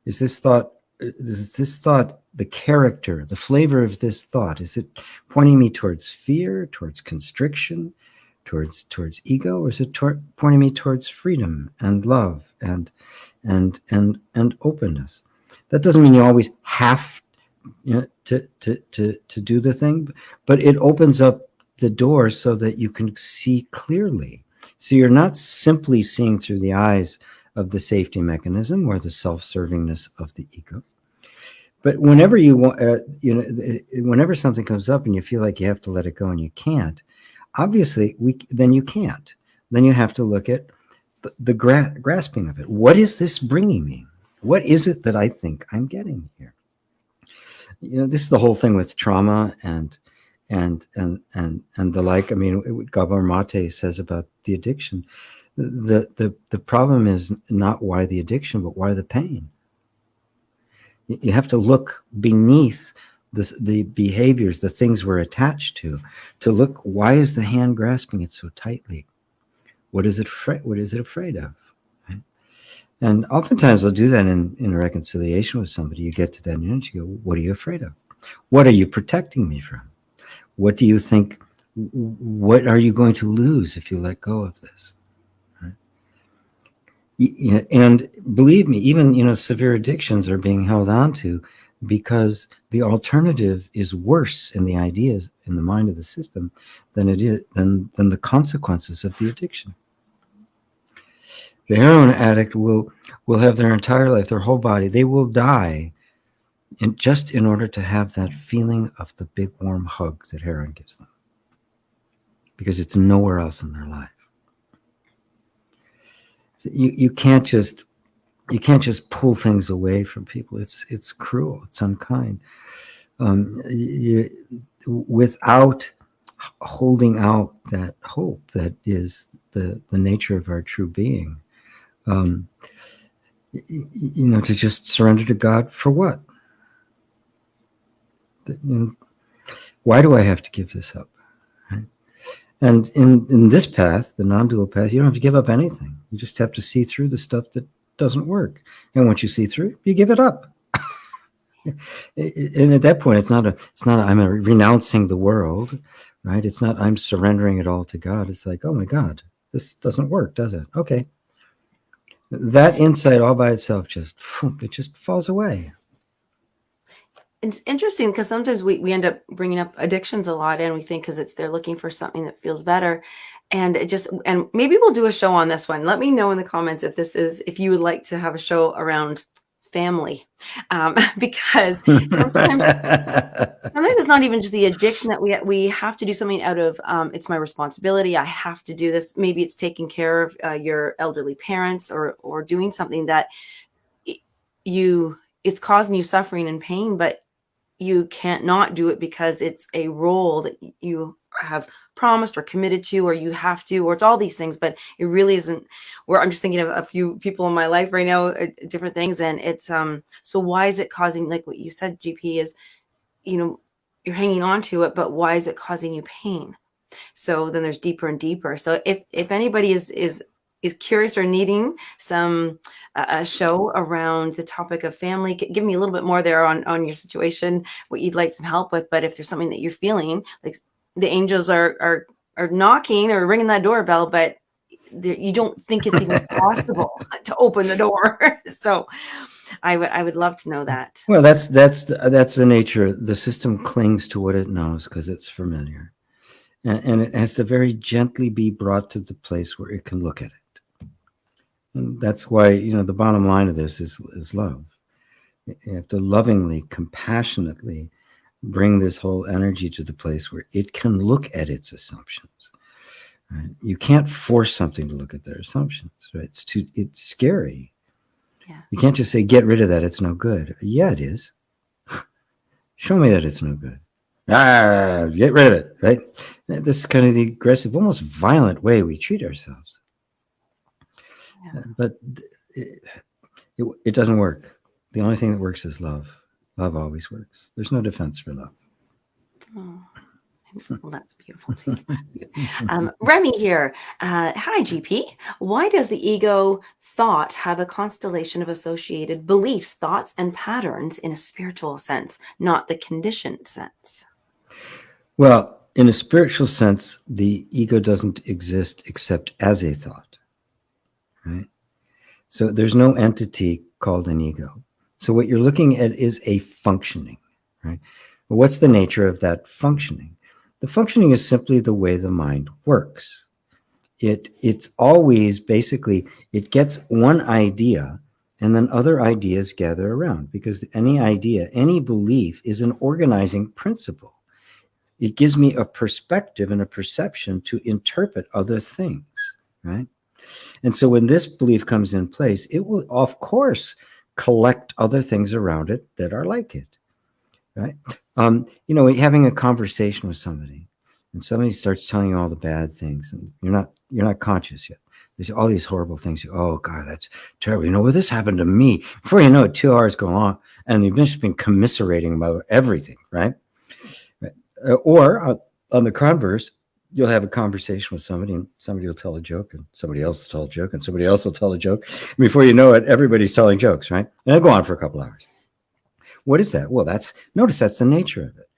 Is this thought the character, the flavor of this thought? Is it pointing me towards fear, towards constriction, towards ego, or is it pointing me towards freedom and love and openness? That doesn't mean you always have to do the thing, but it opens up the door so that you can see clearly. So you're not simply seeing through the eyes of the safety mechanism or the self-servingness of the ego. But whenever you want, whenever something comes up and you feel like you have to let it go and you can't, obviously, then you can't. Then you have to look at the grasping of it. What is this bringing me? What is it that I think I'm getting here? This is the whole thing with trauma and the like. I mean, what Gabor Mate says about the addiction. The problem is not why the addiction, but why the pain. You have to look beneath the behaviors, the things we're attached to look, why is the hand grasping it so tightly? What is it afraid of? Right? And oftentimes they'll do that in a reconciliation with somebody. You get to that end, you go, what are you afraid of? What are you protecting me from? What do you think? What are you going to lose if you let go of this? Right? And believe me, even severe addictions are being held on to because the alternative is worse in the ideas in the mind of the system than it is than the consequences of the addiction. The heroin addict will have their entire life, their whole body, they will die just in order to have that feeling of the big warm hug that heroin gives them, because it's nowhere else in their life. So you can't just pull things away from people. It's cruel. It's unkind. Without holding out that hope that is the nature of our true being, to just surrender to God for what? Why do I have to give this up? Right? And in this path, the non-dual path, you don't have to give up anything. You just have to see through the stuff that doesn't work. And once you see through, you give it up. And at that point, it's not I'm renouncing the world, right? It's not I'm surrendering it all to God. It's like, oh my God, this doesn't work, does it? Okay. That insight all by itself just falls away. It's interesting because sometimes we end up bringing up addictions a lot, and we think because they're looking for something that feels better. And and maybe we'll do a show on this one. Let me know in the comments if you would like to have a show around family, because sometimes it's not even just the addiction that we have to do something out of. It's my responsibility. I have to do this. Maybe it's taking care of your elderly parents, or doing something that it's causing you suffering and pain, but you can't not do it because it's a role that you have promised or committed to, or you have to, or it's all these things, but it really isn't. Where I'm just thinking of a few people in my life right now, different things. And it's, so why is it causing, like what you said, GP, is, you're hanging on to it, but why is it causing you pain? So then there's deeper and deeper. So if anybody is curious or needing some a show around the topic of family, give me a little bit more there on your situation, what you'd like some help with. But if there's something that you're feeling like the angels are knocking or ringing that doorbell, but you don't think it's even possible to open the door. So I would love to know that. Well, that's the nature. The system clings to what it knows because it's familiar, and it has to very gently be brought to the place where it can look at it. And that's why, the bottom line of this is love. You have to lovingly, compassionately bring this whole energy to the place where it can look at its assumptions. Right? You can't force something to look at their assumptions. Right? It's scary. Yeah. You can't just say, get rid of that. It's no good. Yeah, it is. Show me that it's no good. Get rid of it. Right? This is kind of the aggressive, almost violent way we treat ourselves. Yeah. But it doesn't work. The only thing that works is love. Love always works. There's no defense for love. Oh, well, that's beautiful too. Remy here. Hi, GP. Why does the ego thought have a constellation of associated beliefs, thoughts, and patterns in a spiritual sense, not the conditioned sense? Well, in a spiritual sense, the ego doesn't exist except as a thought. Right? So there's no entity called an ego. So what you're looking at is a functioning, right? But what's the nature of that functioning? The functioning is simply the way the mind works. It's always basically, it gets one idea and then other ideas gather around, because any idea, any belief is an organizing principle. It gives me a perspective and a perception to interpret other things, right? And so when this belief comes in place, it will, of course, collect other things around it that are like it, right? Having a conversation with somebody, and somebody starts telling you all the bad things, and you're not conscious yet. There's all these horrible things. Oh God, that's terrible. Well, this happened to me. Before you know it, 2 hours go on, and you've just been commiserating about everything, right? Or on the converse, you'll have a conversation with somebody, and somebody will tell a joke, and somebody else will tell a joke, and somebody else will tell a joke. And before you know it, everybody's telling jokes, right? And it'll go on for a couple hours. What is that? Well, notice that's the nature of it.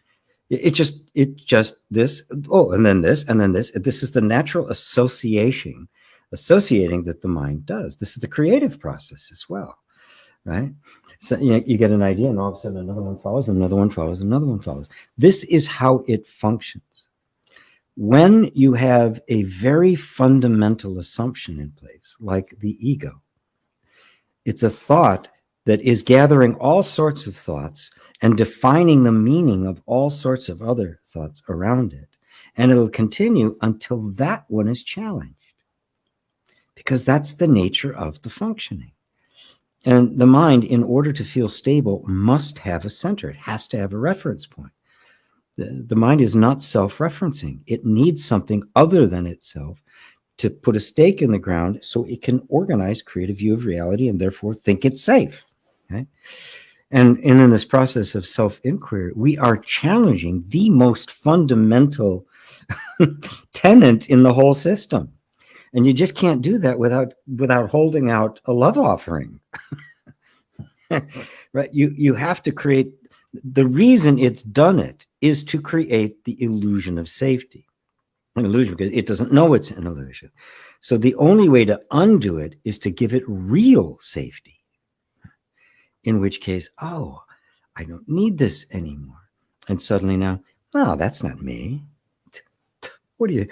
It just this. Oh, and then this, and then this. This is the natural association associating that the mind does. This is the creative process as well, right? So you get an idea, and all of a sudden another one follows, another one follows, another one follows. This is how it functions. When you have a very fundamental assumption in place, like the ego, it's a thought that is gathering all sorts of thoughts and defining the meaning of all sorts of other thoughts around it. And it'll continue until that one is challenged, because that's the nature of the functioning. And the mind, in order to feel stable, must have a center. It has to have a reference point. The mind is not self-referencing. It needs something other than itself to put a stake in the ground so it can organize, create a view of reality, and therefore think it's safe. Okay? And in this process of self-inquiry, we are challenging the most fundamental tenet in the whole system. And you just can't do that without holding out a love offering. Right? You have to create, the reason it's done it is to create the illusion of safety. An illusion because it doesn't know it's an illusion. So the only way to undo it is to give it real safety. In which case, oh, I don't need this anymore. And suddenly now, oh, that's not me. What do you,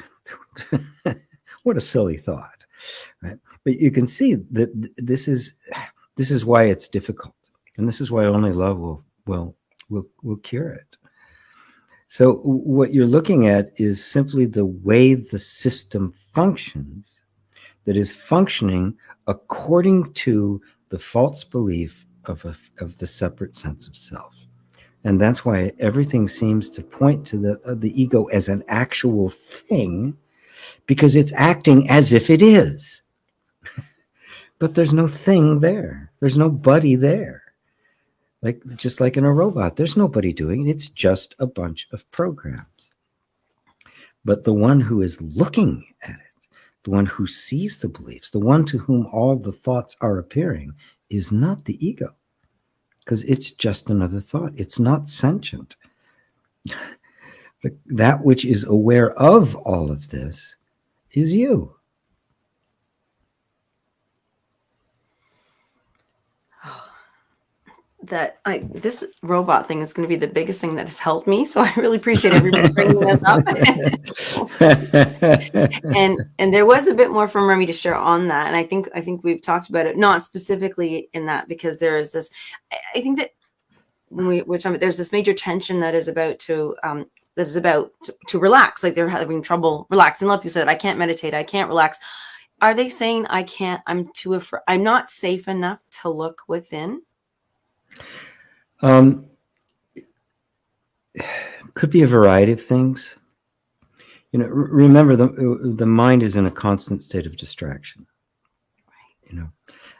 what a silly thought, right? But you can see that this is why it's difficult. And this is why only love will cure it. So what you're looking at is simply the way the system functions, that is functioning according to the false belief of the separate sense of self. And that's why everything seems to point to the ego as an actual thing, because it's acting as if it is. But there's no thing there. There's nobody there. Just like in a robot, there's nobody doing it. It's just a bunch of programs. But the one who is looking at it, the one who sees the beliefs, the one to whom all the thoughts are appearing, is not the ego, because it's just another thought. It's not sentient. That which is aware of all of this is you. This robot thing is going to be the biggest thing that has helped me. So I really appreciate everybody bringing this up. and there was a bit more from Rumi to share on that. And I think we've talked about it, not specifically in that, because there is this, I think that there's this major tension that is about to relax. Like they're having trouble relaxing. Like you said, I can't meditate. I can't relax. Are they saying I'm too afraid? I'm not safe enough to look within? Could be a variety of things. Remember the mind is in a constant state of distraction.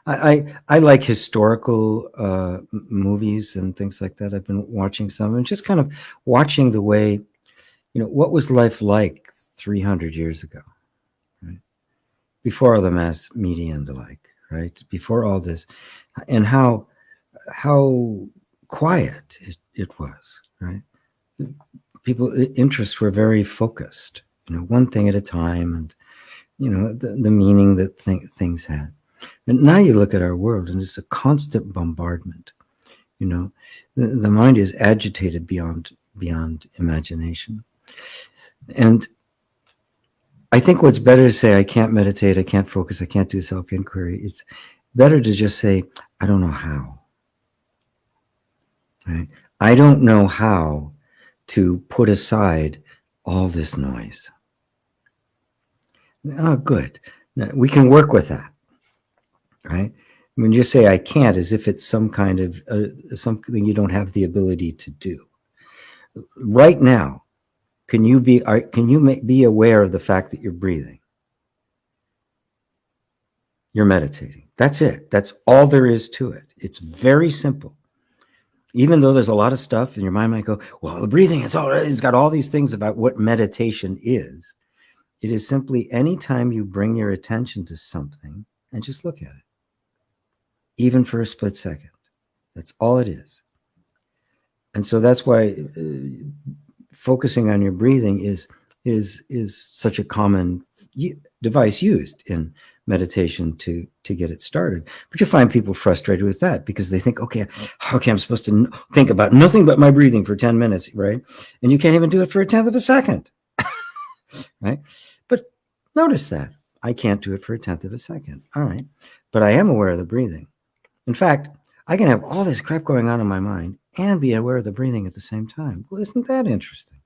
I like historical movies and things like that. I've been watching some and just kind of watching the way, what was life like 300 years ago, right? Before all the mass media and the like, right? Before all this, and how quiet it was, right? People's interests were very focused, one thing at a time, and the meaning that things had. And now you look at our world, and it's a constant bombardment. The mind is agitated beyond imagination. And I think what's better to say, I can't meditate, I can't focus, I can't do self-inquiry. It's better to just say, I don't know how. Right? I don't know how to put aside all this noise. Oh, good. Now, we can work with that, right? When you say I can't, as if it's some kind of something you don't have the ability to do. Right now, can you be aware of the fact that you're breathing? You're meditating. That's it. That's all there is to it. It's very simple. Even though there's a lot of stuff, and your mind might go, well, the breathing, it's got all these things about what meditation is. It is simply any time you bring your attention to something and just look at it, even for a split second. That's all it is. And so that's why focusing on your breathing is is such a common device used in meditation to get it started. But you find people frustrated with that because they think, okay, I'm supposed to think about nothing but my breathing for 10 minutes, right? And you can't even do it for a tenth of a second, right? But notice that I can't do it for a tenth of a second. All right. But I am aware of the breathing. In fact, I can have all this crap going on in my mind and be aware of the breathing at the same time. Well, isn't that interesting?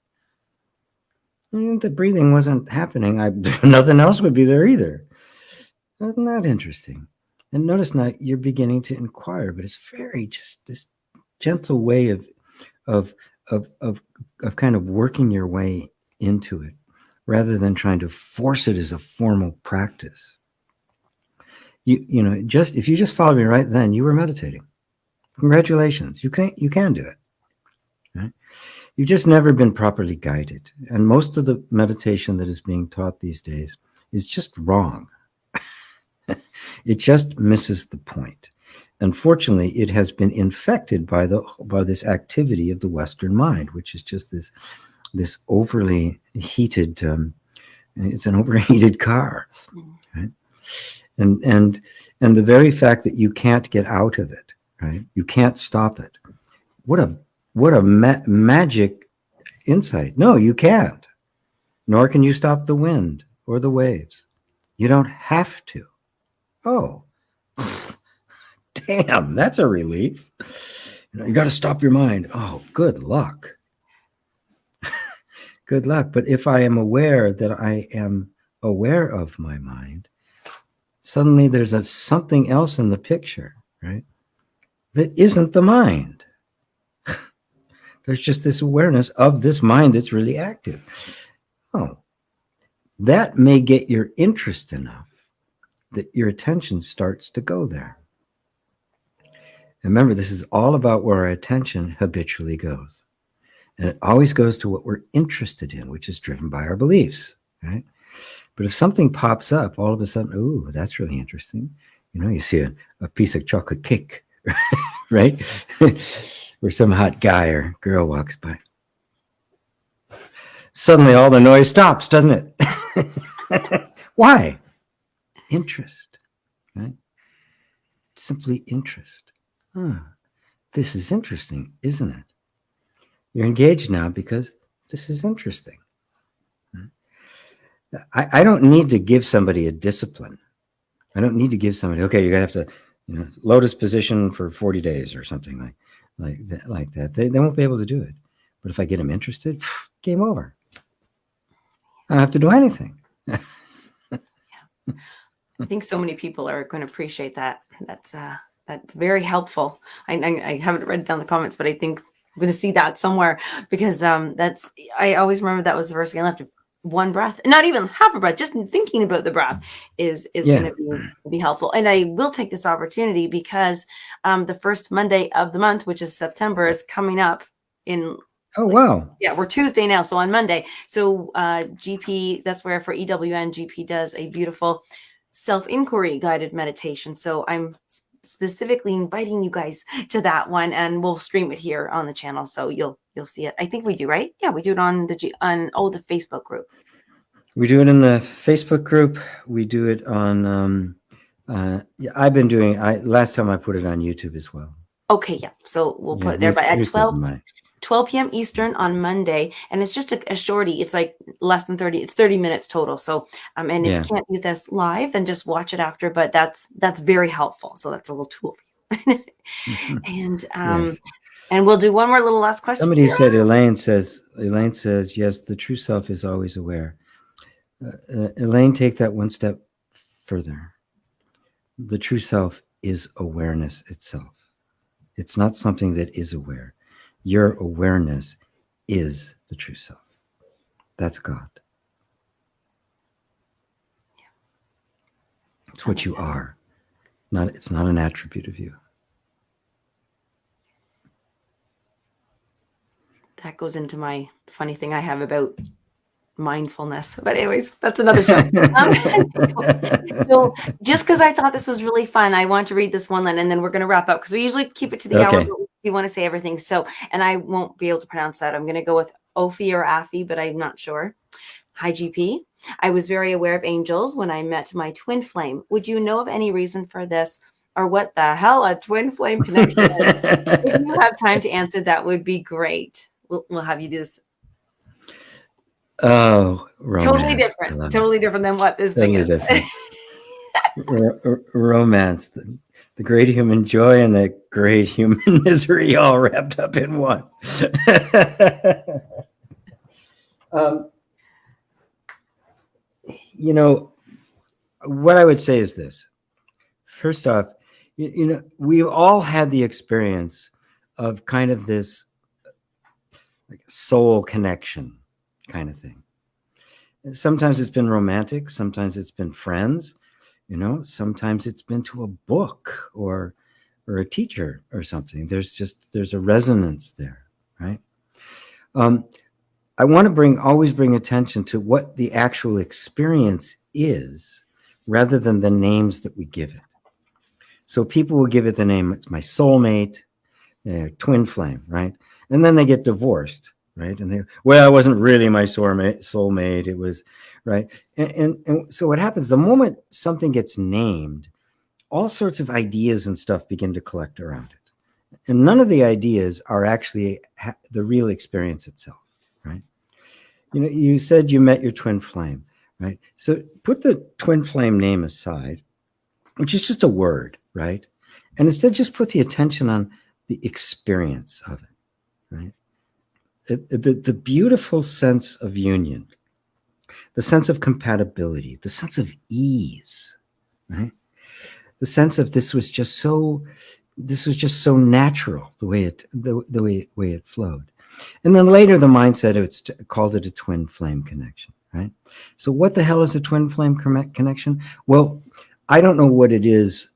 If the breathing wasn't happening, nothing else would be there either. Isn't that interesting? And notice now you're beginning to inquire, but it's very just this gentle way of kind of working your way into it, rather than trying to force it as a formal practice. You know, just if you just followed me right then, you were meditating. Congratulations, you can do it. Right? You've just never been properly guided, and most of the meditation that is being taught these days is just wrong. It just misses the point. Unfortunately, it has been infected by this activity of the Western mind, which is just this overly heated. It's an overheated car, right? And the very fact that you can't get out of it, right? You can't stop it. What a magic insight. No, you can't. Nor can you stop the wind or the waves. You don't have to. Oh, damn, that's a relief. You got to stop your mind. Oh, good luck. Good luck. But if I am aware that I am aware of my mind, suddenly there's something else in the picture, right? That isn't the mind. There's just this awareness of this mind that's really active. Oh, that may get your interest enough that your attention starts to go there. And remember, this is all about where our attention habitually goes. And it always goes to what we're interested in, which is driven by our beliefs, right? But if something pops up, all of a sudden, ooh, that's really interesting. You know, you see a piece of chocolate cake, right? Or some hot guy or girl walks by. Suddenly all the noise stops, doesn't it? Why? Interest, right? Simply interest. This is interesting, isn't it? You're engaged now because this is interesting. I don't need to give somebody a discipline. I don't need to give somebody, okay, you're going to have to, lotus position for 40 days or something like that. They won't be able to do it. But if I get them interested, game over. I don't have to do anything. I think so many people are going to appreciate that. That's very helpful. I haven't read down the comments, but I think I'm going to see that somewhere because I always remember that was the first thing I left. One breath, not even half a breath, just thinking about the breath is going to be helpful. And I will take this opportunity because the first Monday of the month, which is September, is coming up in. Oh, wow. Yeah, we're Tuesday now. So on Monday. So GP, that's where for EWN, GP does a beautiful self-inquiry guided meditation. So I'm specifically inviting you guys to that one, and we'll stream it here on the channel. So you'll see it. I think we do, right? Yeah, we do it on the Facebook group. We do it in the Facebook group. We do it on, I've been doing, last time I put it on YouTube as well. Okay, yeah. So we'll put it there by at 12 p.m. Eastern on Monday. And it's just a shorty. It's like less than 30. It's 30 minutes total. So, and if you can't do this live, then just watch it after. But that's very helpful. So that's a little tool for you. And and we'll do one more little last question. Somebody said, Elaine says, yes, the true self is always aware. Elaine, take that one step further. The true self is awareness itself. It's not something that is aware. Your awareness is the true self. That's God. It's what you are. It's not an attribute of you. That goes into my funny thing I have about mindfulness. But anyways, that's another show. So just because I thought this was really fun, I want to read this one line and then we're going to wrap up because we usually keep it to the hour. But you want to say everything. So, and I won't be able to pronounce that. I'm going to go with Ophi or Afi, but I'm not sure. Hi, GP. I was very aware of angels when I met my twin flame. Would you know of any reason for this, or what the hell a twin flame connection is? If you have time to answer, that would be great. We'll have you do this. Oh, romance. Totally different. Totally different than what this thing Totally is. different. Romance, the great human joy and the great human misery all wrapped up in one. You know, what I would say is this. First off, you know, we've all had the experience of kind of this like soul connection kind of thing. Sometimes it's been romantic, sometimes it's been friends, you know, sometimes it's been to a book or a teacher or something. There's a resonance there, right? I want to always bring attention to what the actual experience is rather than the names that we give it. So people will give it the name, it's my soulmate, twin flame, right? And then they get divorced, right? And they, well, it wasn't really my soulmate, it was, right? And so what happens, the moment something gets named, all sorts of ideas and stuff begin to collect around it. And none of the ideas are actually the real experience itself, right? You know, you said you met your twin flame, right? So put the twin flame name aside, which is just a word, right? And instead just put the attention on the experience of it, right? The beautiful sense of union, the sense of compatibility, the sense of ease, right? The sense of this was just so natural, the way it flowed. And then later the mindset called it a twin flame connection, right? So what the hell is a twin flame connection? Well, I don't know what it is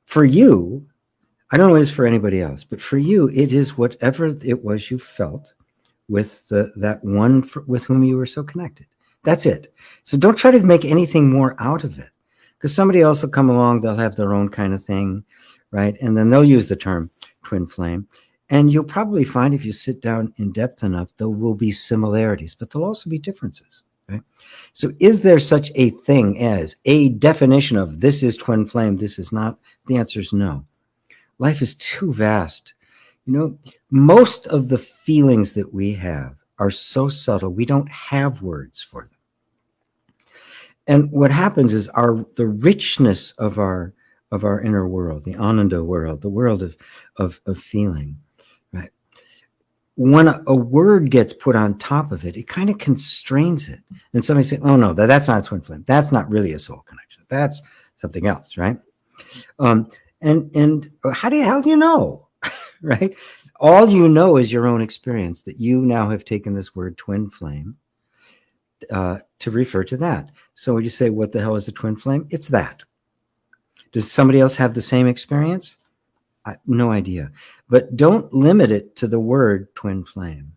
for you. I don't know what it is for anybody else, but for you, it is whatever it was you felt with that one with whom you were so connected. That's it. So don't try to make anything more out of it, because somebody else will come along, they'll have their own kind of thing, right? And then they'll use the term twin flame. And you'll probably find if you sit down in depth enough, there will be similarities, but there'll also be differences, right? So is there such a thing as a definition of this is twin flame, this is not? The answer is no. Life is too vast. You know, most of the feelings that we have are so subtle, we don't have words for them. And what happens is the richness of our inner world, the Ananda world, the world of feeling, right? When a word gets put on top of it, it kind of constrains it. And somebody say, oh no, that's not a twin flame. That's not really a soul connection. That's something else, right? And how do you know, right? All you know is your own experience, that you now have taken this word twin flame to refer to that. So when you say, what the hell is a twin flame? It's that. Does somebody else have the same experience? No idea. But don't limit it to the word twin flame,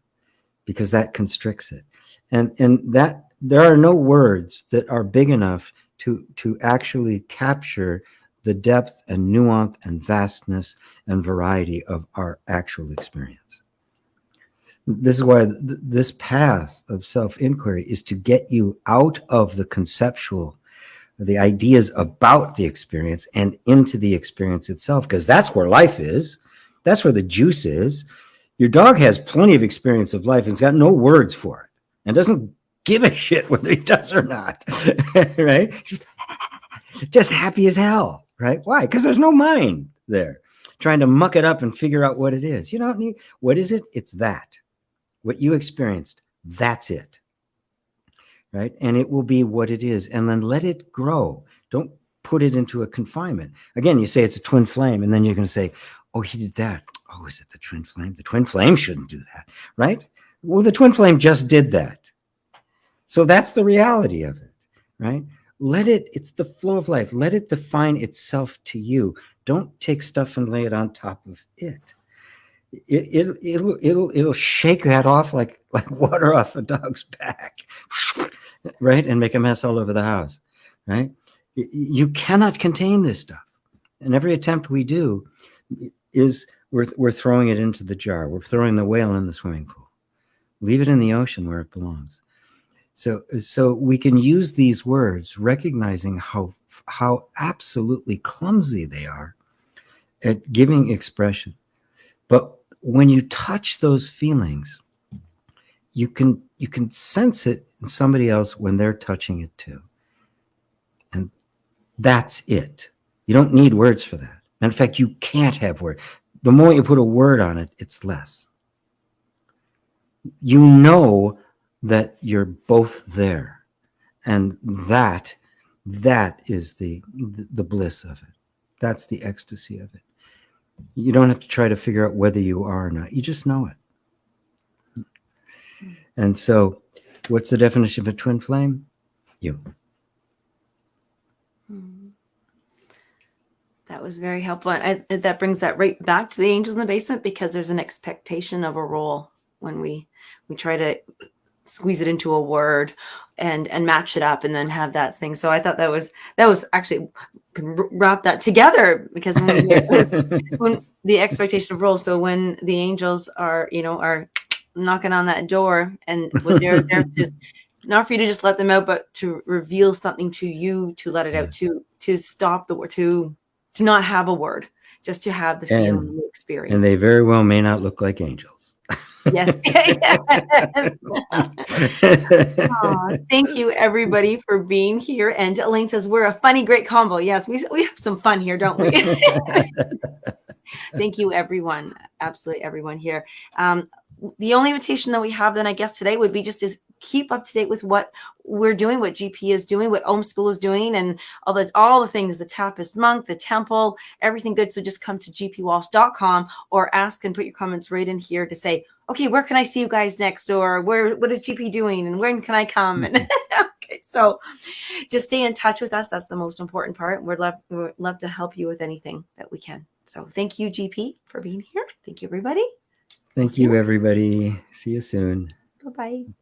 because that constricts it. And that there are no words that are big enough to actually capture the depth and nuance and vastness and variety of our actual experience. This is why this path of self-inquiry is to get you out of the conceptual, the ideas about the experience, and into the experience itself, because that's where life is. That's where the juice is. Your dog has plenty of experience of life and it's got no words for it and doesn't give a shit whether he does or not, right? Just happy as hell, right? Why? Because there's no mind there trying to muck it up and figure out what it is. You don't need, what is it? It's that. What you experienced, that's it, right? And it will be what it is. And then let it grow. Don't put it into a confinement. Again, you say it's a twin flame, and then you're going to say, oh, he did that. Oh, is it the twin flame? The twin flame shouldn't do that, right? Well, the twin flame just did that. So that's the reality of it, right? Let it, it's the flow of life. Let it define itself to you. Don't take stuff and lay it on top of it. It'll shake that off like water off a dog's back, right? And make a mess all over the house, right? You cannot contain this stuff. And every attempt we do is we're throwing it into the jar. We're throwing the whale in the swimming pool. Leave it in the ocean where it belongs. So we can use these words, recognizing how absolutely clumsy they are at giving expression. But when you touch those feelings, you can sense it in somebody else when they're touching it too. And that's it. You don't need words for that. And in fact, you can't have words. The more you put a word on it, it's less. You know that you're both there. And that is the bliss of it. That's the ecstasy of it. You don't have to try to figure out whether you are or not. You just know it. And so, what's the definition of a twin flame? You. That was very helpful. And that brings that right back to the angels in the basement, because there's an expectation of a role when we try to squeeze it into a word and match it up and then have that thing. So I thought that was actually, can wrap that together, because when the expectation of role. So when the angels are knocking on that door, and when they're just not for you to just let them out, but to reveal something to you, to let it out, to stop the word, to not have a word, just to have the feeling, the experience. And they very well may not look like angels. Yes. Yes. Thank you, everybody, for being here. And Elaine says, we're a funny, great combo. Yes, we have some fun here, don't we? Thank you, everyone. Absolutely everyone here. The only invitation that we have then, I guess, today would be just to keep up to date with what we're doing, what GP is doing, what Om School is doing, and all the things, the Tappist monk, the temple, everything good. So just come to gpwalsh.com or ask and put your comments right in here to say, okay, where can I see you guys next? Or what is GP doing? And when can I come? And okay, so just stay in touch with us. That's the most important part. We'd love to help you with anything that we can. So thank you, GP, for being here. Thank you, everybody. Thank you, everybody. See you soon. Bye-bye.